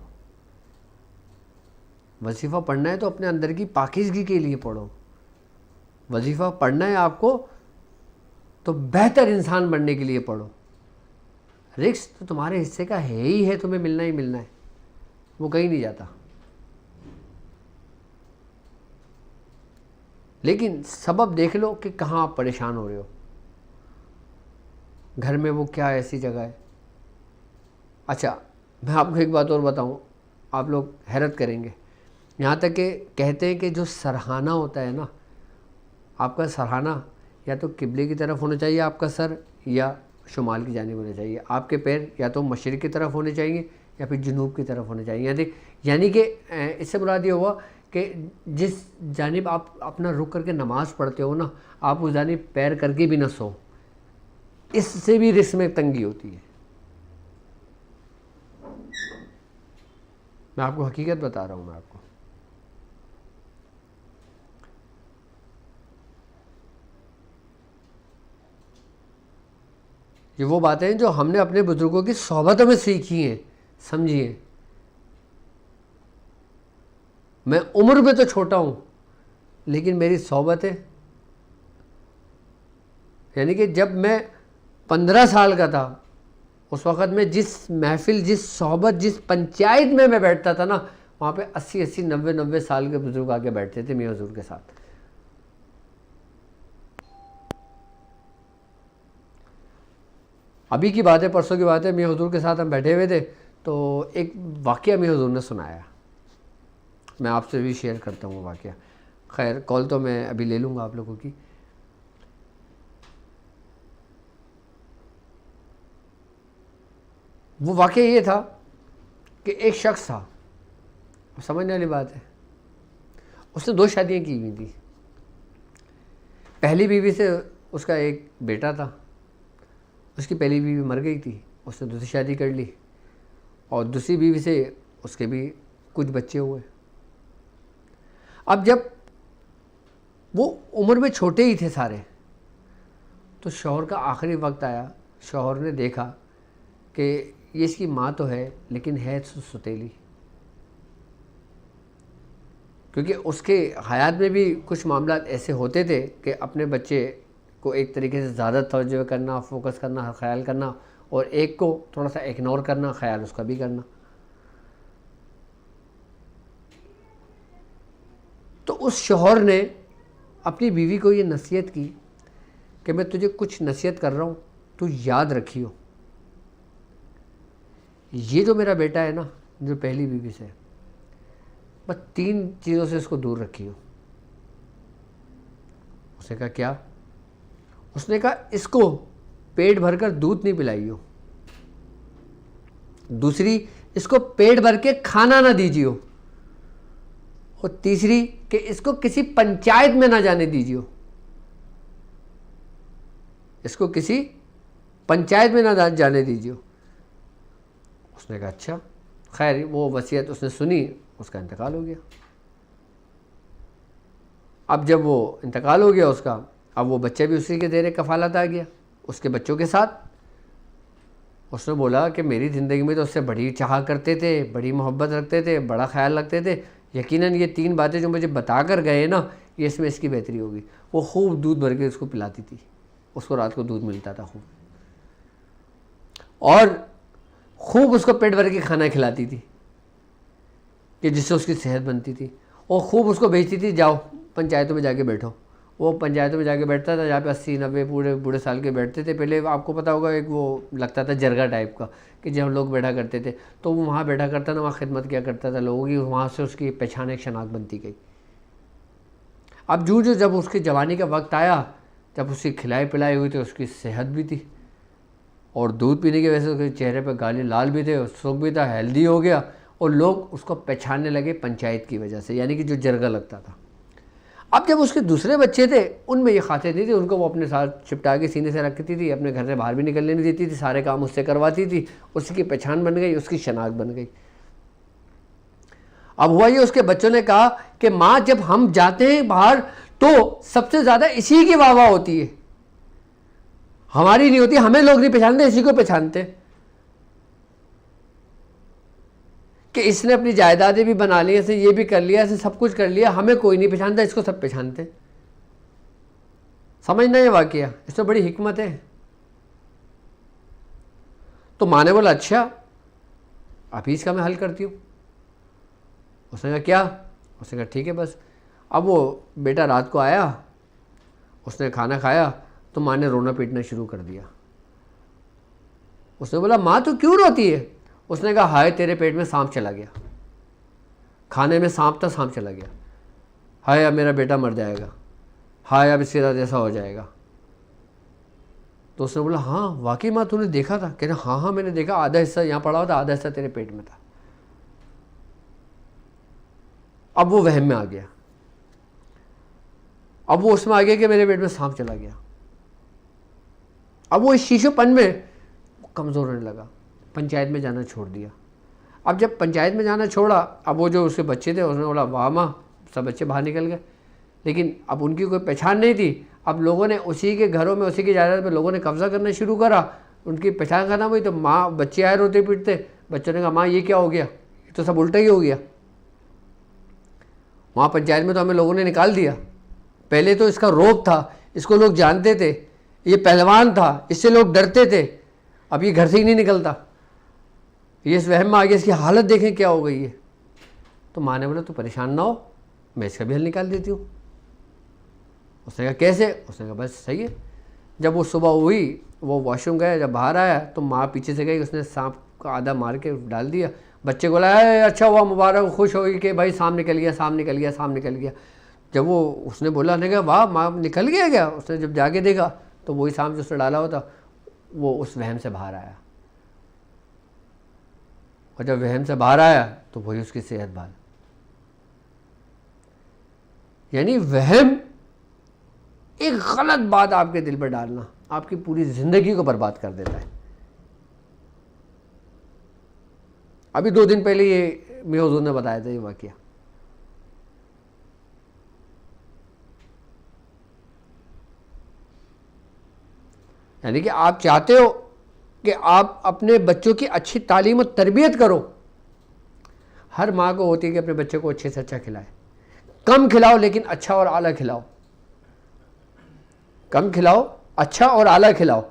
وظیفہ پڑھنا ہے تو اپنے اندر کی پاکیزگی کے لیے پڑھو. وظیفہ پڑھنا ہے آپ کو تو بہتر انسان بننے کے لیے پڑھو. رزق تو تمہارے حصے کا ہے ہی ہے, تمہیں ملنا ہی ملنا ہے, وہ کہیں نہیں جاتا. لیکن سبب دیکھ لو کہ کہاں آپ پریشان ہو رہے ہو. گھر میں وہ کیا ایسی جگہ ہے. اچھا میں آپ کو ایک بات اور بتاؤں, آپ لوگ حیرت کریں گے. یہاں تک کہ کہتے ہیں کہ جو سرہانہ ہوتا ہے نا, آپ کا سرہانہ یا تو قبلے کی طرف ہونا چاہیے آپ کا سر, یا شمال کی جانب ہونا چاہیے. آپ کے پیر یا تو مشرق کی طرف ہونے چاہیے یا پھر جنوب کی طرف ہونے چاہیے. یعنی کہ اس سے مراد یہ ہوا کہ جس جانب آپ اپنا رک کر کے نماز پڑھتے ہو نا، آپ اس جانب پیر کر کے بھی نہ سو، اس سے بھی رزق میں تنگی ہوتی ہے. میں آپ کو حقیقت بتا رہا ہوں. میں آپ کو یہ وہ باتیں ہیں جو ہم نے اپنے بزرگوں کی صحبتوں میں سیکھی ہیں، سمجھی ہیں. میں عمر میں تو چھوٹا ہوں لیکن میری صحبتیں، یعنی کہ جب میں 15 سال کا تھا اس وقت میں جس محفل، جس صحبت، جس پنچایت میں بیٹھتا تھا نا، وہاں پہ 80 90 سال کے بزرگ آ کے بیٹھتے تھے میاں حضور کے ساتھ. ابھی کی بات ہے، پرسوں کی بات ہے، میاں حضور کے ساتھ ہم بیٹھے ہوئے تھے تو ایک واقعہ میاں حضور نے سنایا. میں آپ سے بھی شیئر کرتا ہوں وہ واقعہ. خیر کال تو میں ابھی لے لوں گا آپ لوگوں کی. وہ واقعہ یہ تھا کہ ایک شخص تھا، سمجھنے والی بات ہے، اس نے 2 شادیاں کی ہوئی تھیں. پہلی بیوی سے اس کا ایک بیٹا تھا، اس کی پہلی بیوی مر گئی تھی، اس نے دوسری شادی کر لی، اور دوسری بیوی سے اس کے بھی کچھ بچے ہوئے. اب جب وہ عمر میں چھوٹے ہی تھے سارے، تو شوہر کا آخری وقت آیا. شوہر نے دیکھا کہ یہ اس کی ماں تو ہے لیکن ہے ستیلی، کیونکہ اس کے حیات میں بھی کچھ معاملات ایسے ہوتے تھے کہ اپنے بچے کو ایک طریقے سے زیادہ توجہ کرنا، فوکس کرنا، خیال کرنا، اور ایک کو تھوڑا سا اگنور کرنا، خیال اس کا بھی کرنا. تو اس شوہر نے اپنی بیوی کو یہ نصیحت کی کہ میں تجھے کچھ نصیحت کر رہا ہوں، تو یاد رکھیو، یہ جو میرا بیٹا ہے نا، جو پہلی بیوی سے، بس 3 چیزوں سے اس کو دور رکھیو. اس نے کہا کیا؟ اس نے کہا اس کو پیٹ بھر کر دودھ نہیں پلائیو، دوسری اس کو پیٹ بھر کے کھانا نہ دیجیو، اور تیسری کہ اس کو کسی پنچایت میں نہ جانے دیجیو، اس کو کسی پنچایت میں نہ جانے دیجیو. اس نے کہا اچھا. خیر وہ وصیت اس نے سنی، اس کا انتقال ہو گیا. اب جب وہ انتقال ہو گیا اس کا، اب وہ بچہ بھی اسی کے زیر کفالت آ گیا اس کے بچوں کے ساتھ. اس نے بولا کہ میری زندگی میں تو اس سے بڑی چاہا کرتے تھے، بڑی محبت رکھتے تھے، بڑا خیال رکھتے تھے، یقیناً یہ 3 باتیں جو مجھے بتا کر گئے نا، یہ اس میں اس کی بہتری ہوگی. وہ خوب دودھ بھر کے اس کو پلاتی تھی، اس کو رات کو دودھ ملتا تھا خوب، اور خوب اس کو پیٹ بھر کے کھانا کھلاتی تھی کہ جس سے اس کی صحت بنتی تھی، اور خوب اس کو بھیجتی تھی جاؤ پنچایتوں میں جا کے بیٹھو. وہ پنچایتوں میں جا کے بیٹھتا تھا جہاں پہ 80 90 بوڑھے سال کے بیٹھتے تھے. پہلے آپ کو پتا ہوگا ایک وہ لگتا تھا جرگا ٹائپ کا کہ جب لوگ بیٹھا کرتے تھے تو وہ وہاں بیٹھا کرتا تھا، وہاں خدمت کیا کرتا تھا لوگوں کی، وہاں سے اس کی پہچان ایک شناخت بنتی گئی. اب جو جب اس کی جوانی کا وقت آیا، جب اس کی کھلائی پلائی ہوئی تو اس کی صحت بھی تھی، اور دودھ پینے کی وجہ سے اس کے چہرے پہ گالے لال بھی تھے، سکھ بھی تھا، ہیلدی ہو گیا، اور لوگ اس کو پہچاننے لگے پنچایت کی وجہ سے، یعنی کہ جو جرگا لگتا تھا. اب جب اس کے دوسرے بچے تھے ان میں یہ خاصیت نہیں تھی، ان کو وہ اپنے ساتھ چپٹا کے سینے سے رکھتی تھی، اپنے گھر سے باہر بھی نکلنے نہیں دیتی تھی، سارے کام اس سے کرواتی تھی، اس کی پہچان بن گئی، اس کی شناخت بن گئی. اب ہوا یہ اس کے بچوں نے کہا کہ ماں جب ہم جاتے ہیں باہر تو سب سے زیادہ اسی کی واہ واہ ہوتی ہے، ہماری نہیں ہوتی، ہمیں لوگ نہیں پہچانتے، اسی کو پہچانتے، کہ اس نے اپنی جائیدادیں بھی بنا لی، اسے یہ بھی کر لیا، اسے سب کچھ کر لیا، ہمیں کوئی نہیں پہچانتا، اس کو سب پہچانتے. سمجھنا یہ واقعہ، اس میں بڑی حکمت ہے. تو ماں نے بولا اچھا ابھی اس کا میں حل کرتی ہوں. اس نے کہا کیا؟ اس نے کہا ٹھیک ہے بس. اب وہ بیٹا رات کو آیا، اس نے کھانا کھایا تو ماں نے رونا پیٹنا شروع کر دیا. اس نے بولا ماں تو کیوں روتی ہے؟ اس نے کہا ہائے تیرے پیٹ میں سانپ چلا گیا، کھانے میں سانپ تھا، سانپ چلا گیا، ہائے اب میرا بیٹا مر جائے گا، ہائے اب اس کے ساتھ ایسا ہو جائے گا. تو اس نے بولا ہاں واقعی ماں تو نے دیکھا تھا؟ کہنا ہاں میں نے دیکھا، آدھا حصہ یہاں پڑا ہوا تھا، آدھا حصہ تیرے پیٹ میں تھا. اب وہ وہم میں آ گیا, اب وہ اس میں آ گیا کہ میرے پیٹ میں سانپ چلا گیا. اب وہ اس شیشو پن میں کمزور ہونے لگا, پنچایت میں جانا چھوڑ دیا. اب جب پنچایت میں جانا چھوڑا, اب وہ جو اس کے بچے تھے اس نے بولا واہ ماں, سب بچے باہر نکل گئے, لیکن اب ان کی کوئی پہچان نہیں تھی. اب لوگوں نے اسی کے گھروں میں, اسی کی جائیداد پہ لوگوں نے قبضہ کرنا شروع کرا, ان کی پہچان ختم ہوئی. تو ماں, بچے آئے روتے پیٹتے, بچوں نے کہا ماں یہ کیا ہو گیا, یہ تو سب الٹا ہی ہو گیا. وہاں پنچایت میں تو ہمیں لوگوں نے نکال دیا. پہلے تو اس کا روب تھا, اس کو لوگ جانتے تھے, یہ پہلوان تھا, اس سے لوگ ڈرتے تھے. اب یہ گھر سے ہی نہیں نکلتا, یہ اس وہم میں آ گیا, اس کی حالت دیکھیں کیا ہو گئی ہے. تو ماں نے بولا تو پریشان نہ ہو, میں اس کا بھی حل نکال دیتی ہوں. اس نے کہا کیسے؟ اس نے کہا بس صحیح ہے. جب وہ صبح ہوئی, وہ واش روم گیا, جب باہر آیا تو ماں پیچھے سے گئی, اس نے سانپ کا آدھا مار کے ڈال دیا. بچے کو لایا, اچھا ہوا, مبارک, خوش ہوئی کہ بھائی سانپ نکل گیا, سانپ نکل گیا, سانپ نکل گیا. جب وہ اس نے بولا, نے کہا واہ ماں نکل گیا کیا؟ اس نے جب جا کے دیکھا تو وہی سانپ جو اس نے ڈالا ہوا تھا وہ اس وہم سے باہر آیا. اور جب وہم سے باہر آیا تو وہی اس کی صحت بحال. یعنی وہم, ایک غلط بات آپ کے دل پر ڈالنا آپ کی پوری زندگی کو برباد کر دیتا ہے. ابھی 2 دن پہلے یہ میرے حضور نے بتایا تھا یہ واقعہ. یعنی کہ آپ چاہتے ہو کہ آپ اپنے بچوں کی اچھی تعلیم و تربیت کرو. ہر ماں کو ہوتی ہے کہ اپنے بچے کو اچھے سے اچھا کھلائے. کم کھلاؤ لیکن اچھا اور اعلیٰ کھلاؤ. کم کھلاؤ, اچھا اور اعلیٰ کھلاؤ,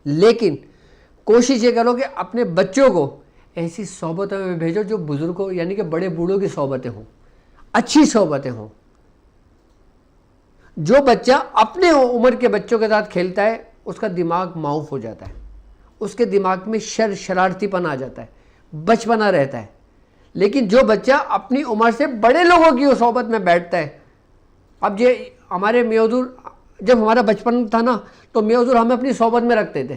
لیکن کوشش یہ کرو کہ اپنے بچوں کو ایسی صحبتوں میں بھیجو جو بزرگوں یعنی کہ بڑے بوڑھوں کی صحبتیں ہوں, اچھی صحبتیں ہوں. جو بچہ اپنے عمر کے بچوں کے ساتھ کھیلتا ہے اس کا دماغ معاف ہو جاتا ہے, اس کے دماغ میں شرارتی پن آ جاتا ہے, بچپنا رہتا ہے. لیکن جو بچہ اپنی عمر سے بڑے لوگوں کی صحبت میں بیٹھتا ہے, اب یہ ہمارے میاں حضور, جب ہمارا بچپن تھا نا تو میاں حضور ہمیں اپنی صحبت میں رکھتے تھے,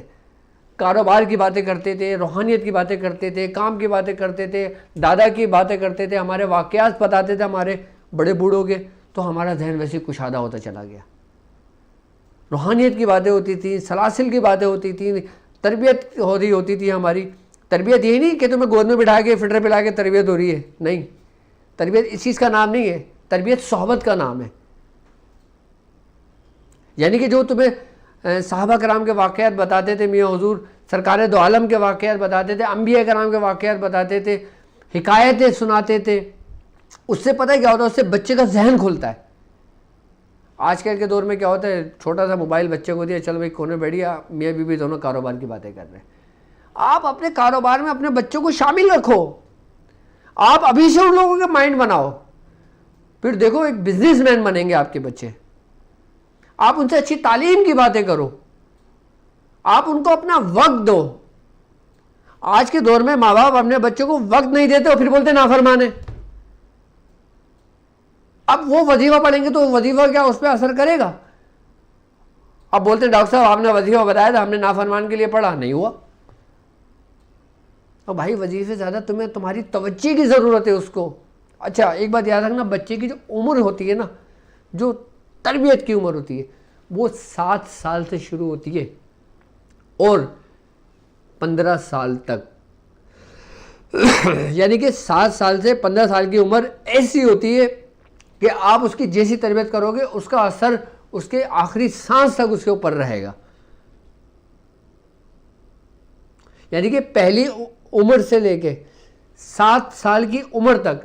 کاروبار کی باتیں کرتے تھے, روحانیت کی باتیں کرتے تھے, کام کی باتیں کرتے تھے, دادا کی باتیں کرتے تھے, ہمارے واقعات بتاتے تھے ہمارے بڑے بوڑھوں کے. تو ہمارا ذہن ویسے کشادہ ہوتا چلا گیا. روحانیت کی باتیں ہوتی تھیں, سلاسل کی باتیں ہوتی تھیں, تربیت ہو رہی ہوتی تھی ہماری. تربیت یہی نہیں کہ تمہیں گود میں بٹھا کے فٹر پلا کے تربیت ہو رہی ہے, نہیں, تربیت اس چیز کا نام نہیں ہے, تربیت صحبت کا نام ہے. یعنی کہ جو تمہیں صحابہ کرام کے واقعات بتاتے تھے میاں حضور, سرکار دو عالم کے واقعات بتاتے تھے, انبیاء کرام کے واقعات بتاتے تھے, حکایتیں سناتے تھے, اس سے پتہ کیا ہوتا ہے, اس سے بچے کا ذہن کھلتا ہے. آج کل کے دور میں کیا ہوتا ہے, چھوٹا سا موبائل بچے کو دیا, چل بھائی کونے بیٹھیا, میاں بیوی دونوں کاروبار کی باتیں کر رہے ہیں. آپ اپنے کاروبار میں اپنے بچوں کو شامل رکھو, آپ ابھی سے ان لوگوں کے مائنڈ بناؤ, پھر دیکھو ایک بزنس مین بنیں گے آپ کے بچے. آپ ان سے اچھی تعلیم کی باتیں کرو, آپ ان کو اپنا وقت دو. آج کے دور میں ماں باپ اپنے بچوں کو وقت نہیں دیتے اور پھر بولتے نافرمان ہیں. اب وہ وظیفہ پڑھیں گے تو وظیفہ کیا اس پہ اثر کرے گا؟ اب بولتے ہیں ڈاکٹر صاحب آپ نے وظیفہ بتایا تھا, ہم نے نافرمان کے لیے پڑھا, نہیں ہوا. اور بھائی وظیفے زیادہ تمہیں تمہاری توجہ کی ضرورت ہے اس کو. اچھا ایک بات یاد رکھنا, بچے کی جو عمر ہوتی ہے نا, جو تربیت کی عمر ہوتی ہے, وہ 7 سال سے شروع ہوتی ہے اور 15 سال تک. یعنی کہ 7 سال سے 15 سال کی عمر ایسی ہوتی ہے کہ آپ اس کی جیسی تربیت کرو گے اس کا اثر اس کے آخری سانس تک اس کے اوپر رہے گا. یعنی کہ پہلی عمر سے لے کے 7 سال کی عمر تک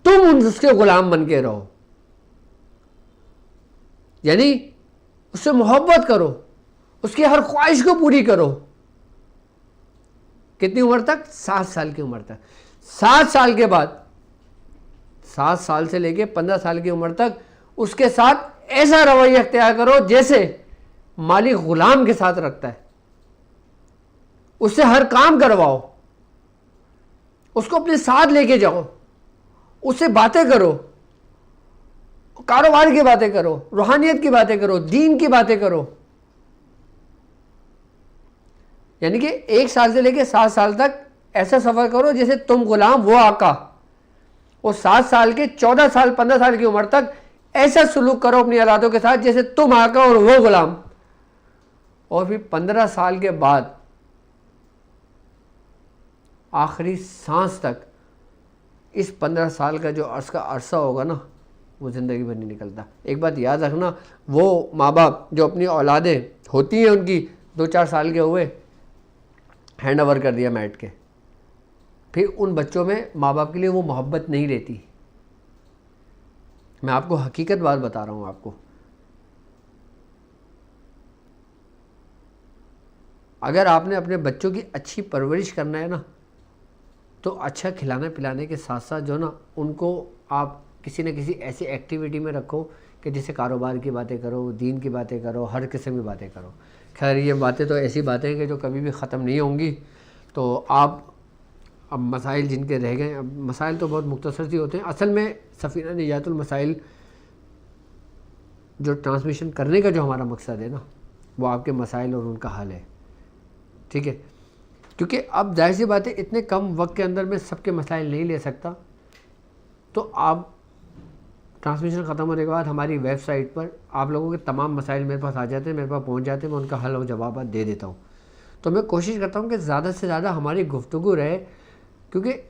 تم اس کے غلام بن کے رہو. یعنی اس سے محبت کرو, اس کی ہر خواہش کو پوری کرو. کتنی عمر تک؟ 7 سال کی عمر تک. 7 سال کے بعد 7 سال سے لے کے 15 سال کی عمر تک اس کے ساتھ ایسا رویہ اختیار کرو جیسے مالک غلام کے ساتھ رکھتا ہے. اس سے ہر کام کرواؤ, اس کو اپنے ساتھ لے کے جاؤ, اس سے باتیں کرو, کاروبار کی باتیں کرو, روحانیت کی باتیں کرو, دین کی باتیں کرو. یعنی کہ 1 سال سے لے کے 7 سال تک ایسا سفر کرو جیسے تم غلام وہ آقا. اور 7 سال کے 14 سال 15 سال کی عمر تک ایسا سلوک کرو اپنی اولادوں کے ساتھ جیسے تم آقا اور وہ غلام. اور پھر 15 سال کے بعد آخری سانس تک اس 15 سال کا جو عرصہ ہوگا نا وہ زندگی بھر نہیں نکلتا. ایک بات یاد رکھنا, وہ ماں باپ جو اپنی اولادیں ہوتی ہیں ان کی 2-4 سال کے ہوئے ہینڈ اوور کر دیا میٹ کے, پھر ان بچوں میں ماں باپ کے لیے وہ محبت نہیں رہتی. میں آپ کو حقیقت بات بتا رہا ہوں آپ کو. اگر آپ نے اپنے بچوں کی اچھی پرورش کرنا ہے نا تو اچھا کھلانے پلانے کے ساتھ ساتھ جو نا ان کو آپ کسی نہ کسی ایسی ایکٹیویٹی میں رکھو کہ جسے کاروبار کی باتیں کرو, دین کی باتیں کرو, ہر قسم کی باتیں کرو. خیر یہ باتیں تو ایسی باتیں ہیں کہ جو کبھی بھی ختم نہیں ہوں گی. تو آپ اب مسائل جن کے رہ گئے, اب مسائل تو بہت مختصر سی ہوتے ہیں. اصل میں سفینہ نجات المسائل جو ٹرانسمیشن کرنے کا جو ہمارا مقصد ہے نا وہ آپ کے مسائل اور ان کا حل ہے. ٹھیک ہے, کیونکہ اب ظاہر سی بات ہے اتنے کم وقت کے اندر میں سب کے مسائل نہیں لے سکتا. تو آپ ٹرانسمیشن ختم ہونے کے بعد ہماری ویب سائٹ پر آپ لوگوں کے تمام مسائل میرے پاس آ جاتے ہیں, میرے پاس پہنچ جاتے ہیں, میں ان کا حل و جوابات دے دیتا ہوں. تو میں کوشش کرتا ہوں کہ زیادہ سے زیادہ ہماری گفتگو رہے, کیونکہ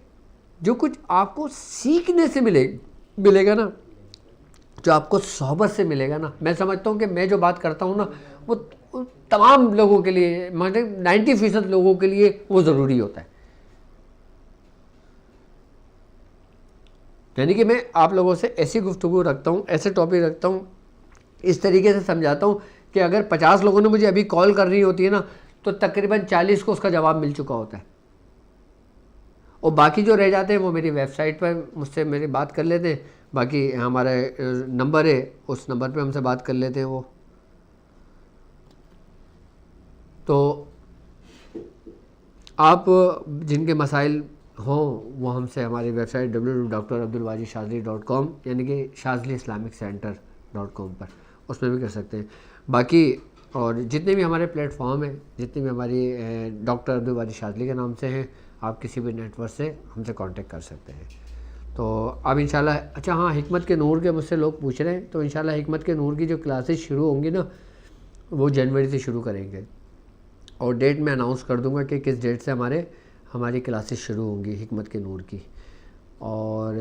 جو کچھ آپ کو سیکھنے سے ملے گا نا, جو آپ کو صحبت سے ملے گا نا, میں سمجھتا ہوں کہ میں جو بات کرتا ہوں نا وہ تمام لوگوں کے لیے, مطلب 90% لوگوں کے لیے وہ ضروری ہوتا ہے. یعنی کہ میں آپ لوگوں سے ایسی گفتگو رکھتا ہوں, ایسے ٹاپک رکھتا ہوں, اس طریقے سے سمجھاتا ہوں کہ اگر 50 لوگوں نے مجھے ابھی کال کر رہی ہوتی ہے نا تو تقریباً 40 کو اس کا جواب مل چکا ہوتا ہے. اور باقی جو رہ جاتے ہیں وہ میری ویب سائٹ پر مجھ سے میری بات کر لیتے ہیں. باقی ہمارا نمبر ہے, اس نمبر پہ ہم سے بات کر لیتے ہیں وہ. تو آپ جن کے مسائل ہوں وہ ہم سے ہماری ویب سائٹ www.drabdulwajidshazli.com یعنی کہ شاذلی اسلامک سینٹر.com پر اس میں بھی کر سکتے ہیں. باقی اور جتنے بھی ہمارے پلیٹ فارم ہیں, جتنی بھی ہماری ڈاکٹر عبدالواجد شاذلی کے نام سے ہیں, آپ کسی بھی نیٹ ورک سے ہم سے کانٹیکٹ کر سکتے ہیں. تو اب انشاءاللہ اچھا ہاں حکمت کے نور کے مجھ سے لوگ پوچھ رہے ہیں, تو انشاءاللہ حکمت کے نور کی جو کلاسز شروع ہوں گی نا وہ جنوری سے شروع کریں گے, اور ڈیٹ میں اناؤنس کر دوں گا کہ کس ڈیٹ سے ہماری کلاسز شروع ہوں گی حکمت کے نور کی. اور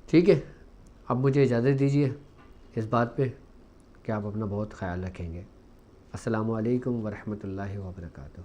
ٹھیک ہے, اب مجھے اجازت دیجیے اس بات پہ کہ آپ اپنا بہت خیال رکھیں گے. السلام علیکم ورحمۃ اللہ وبرکاتہ.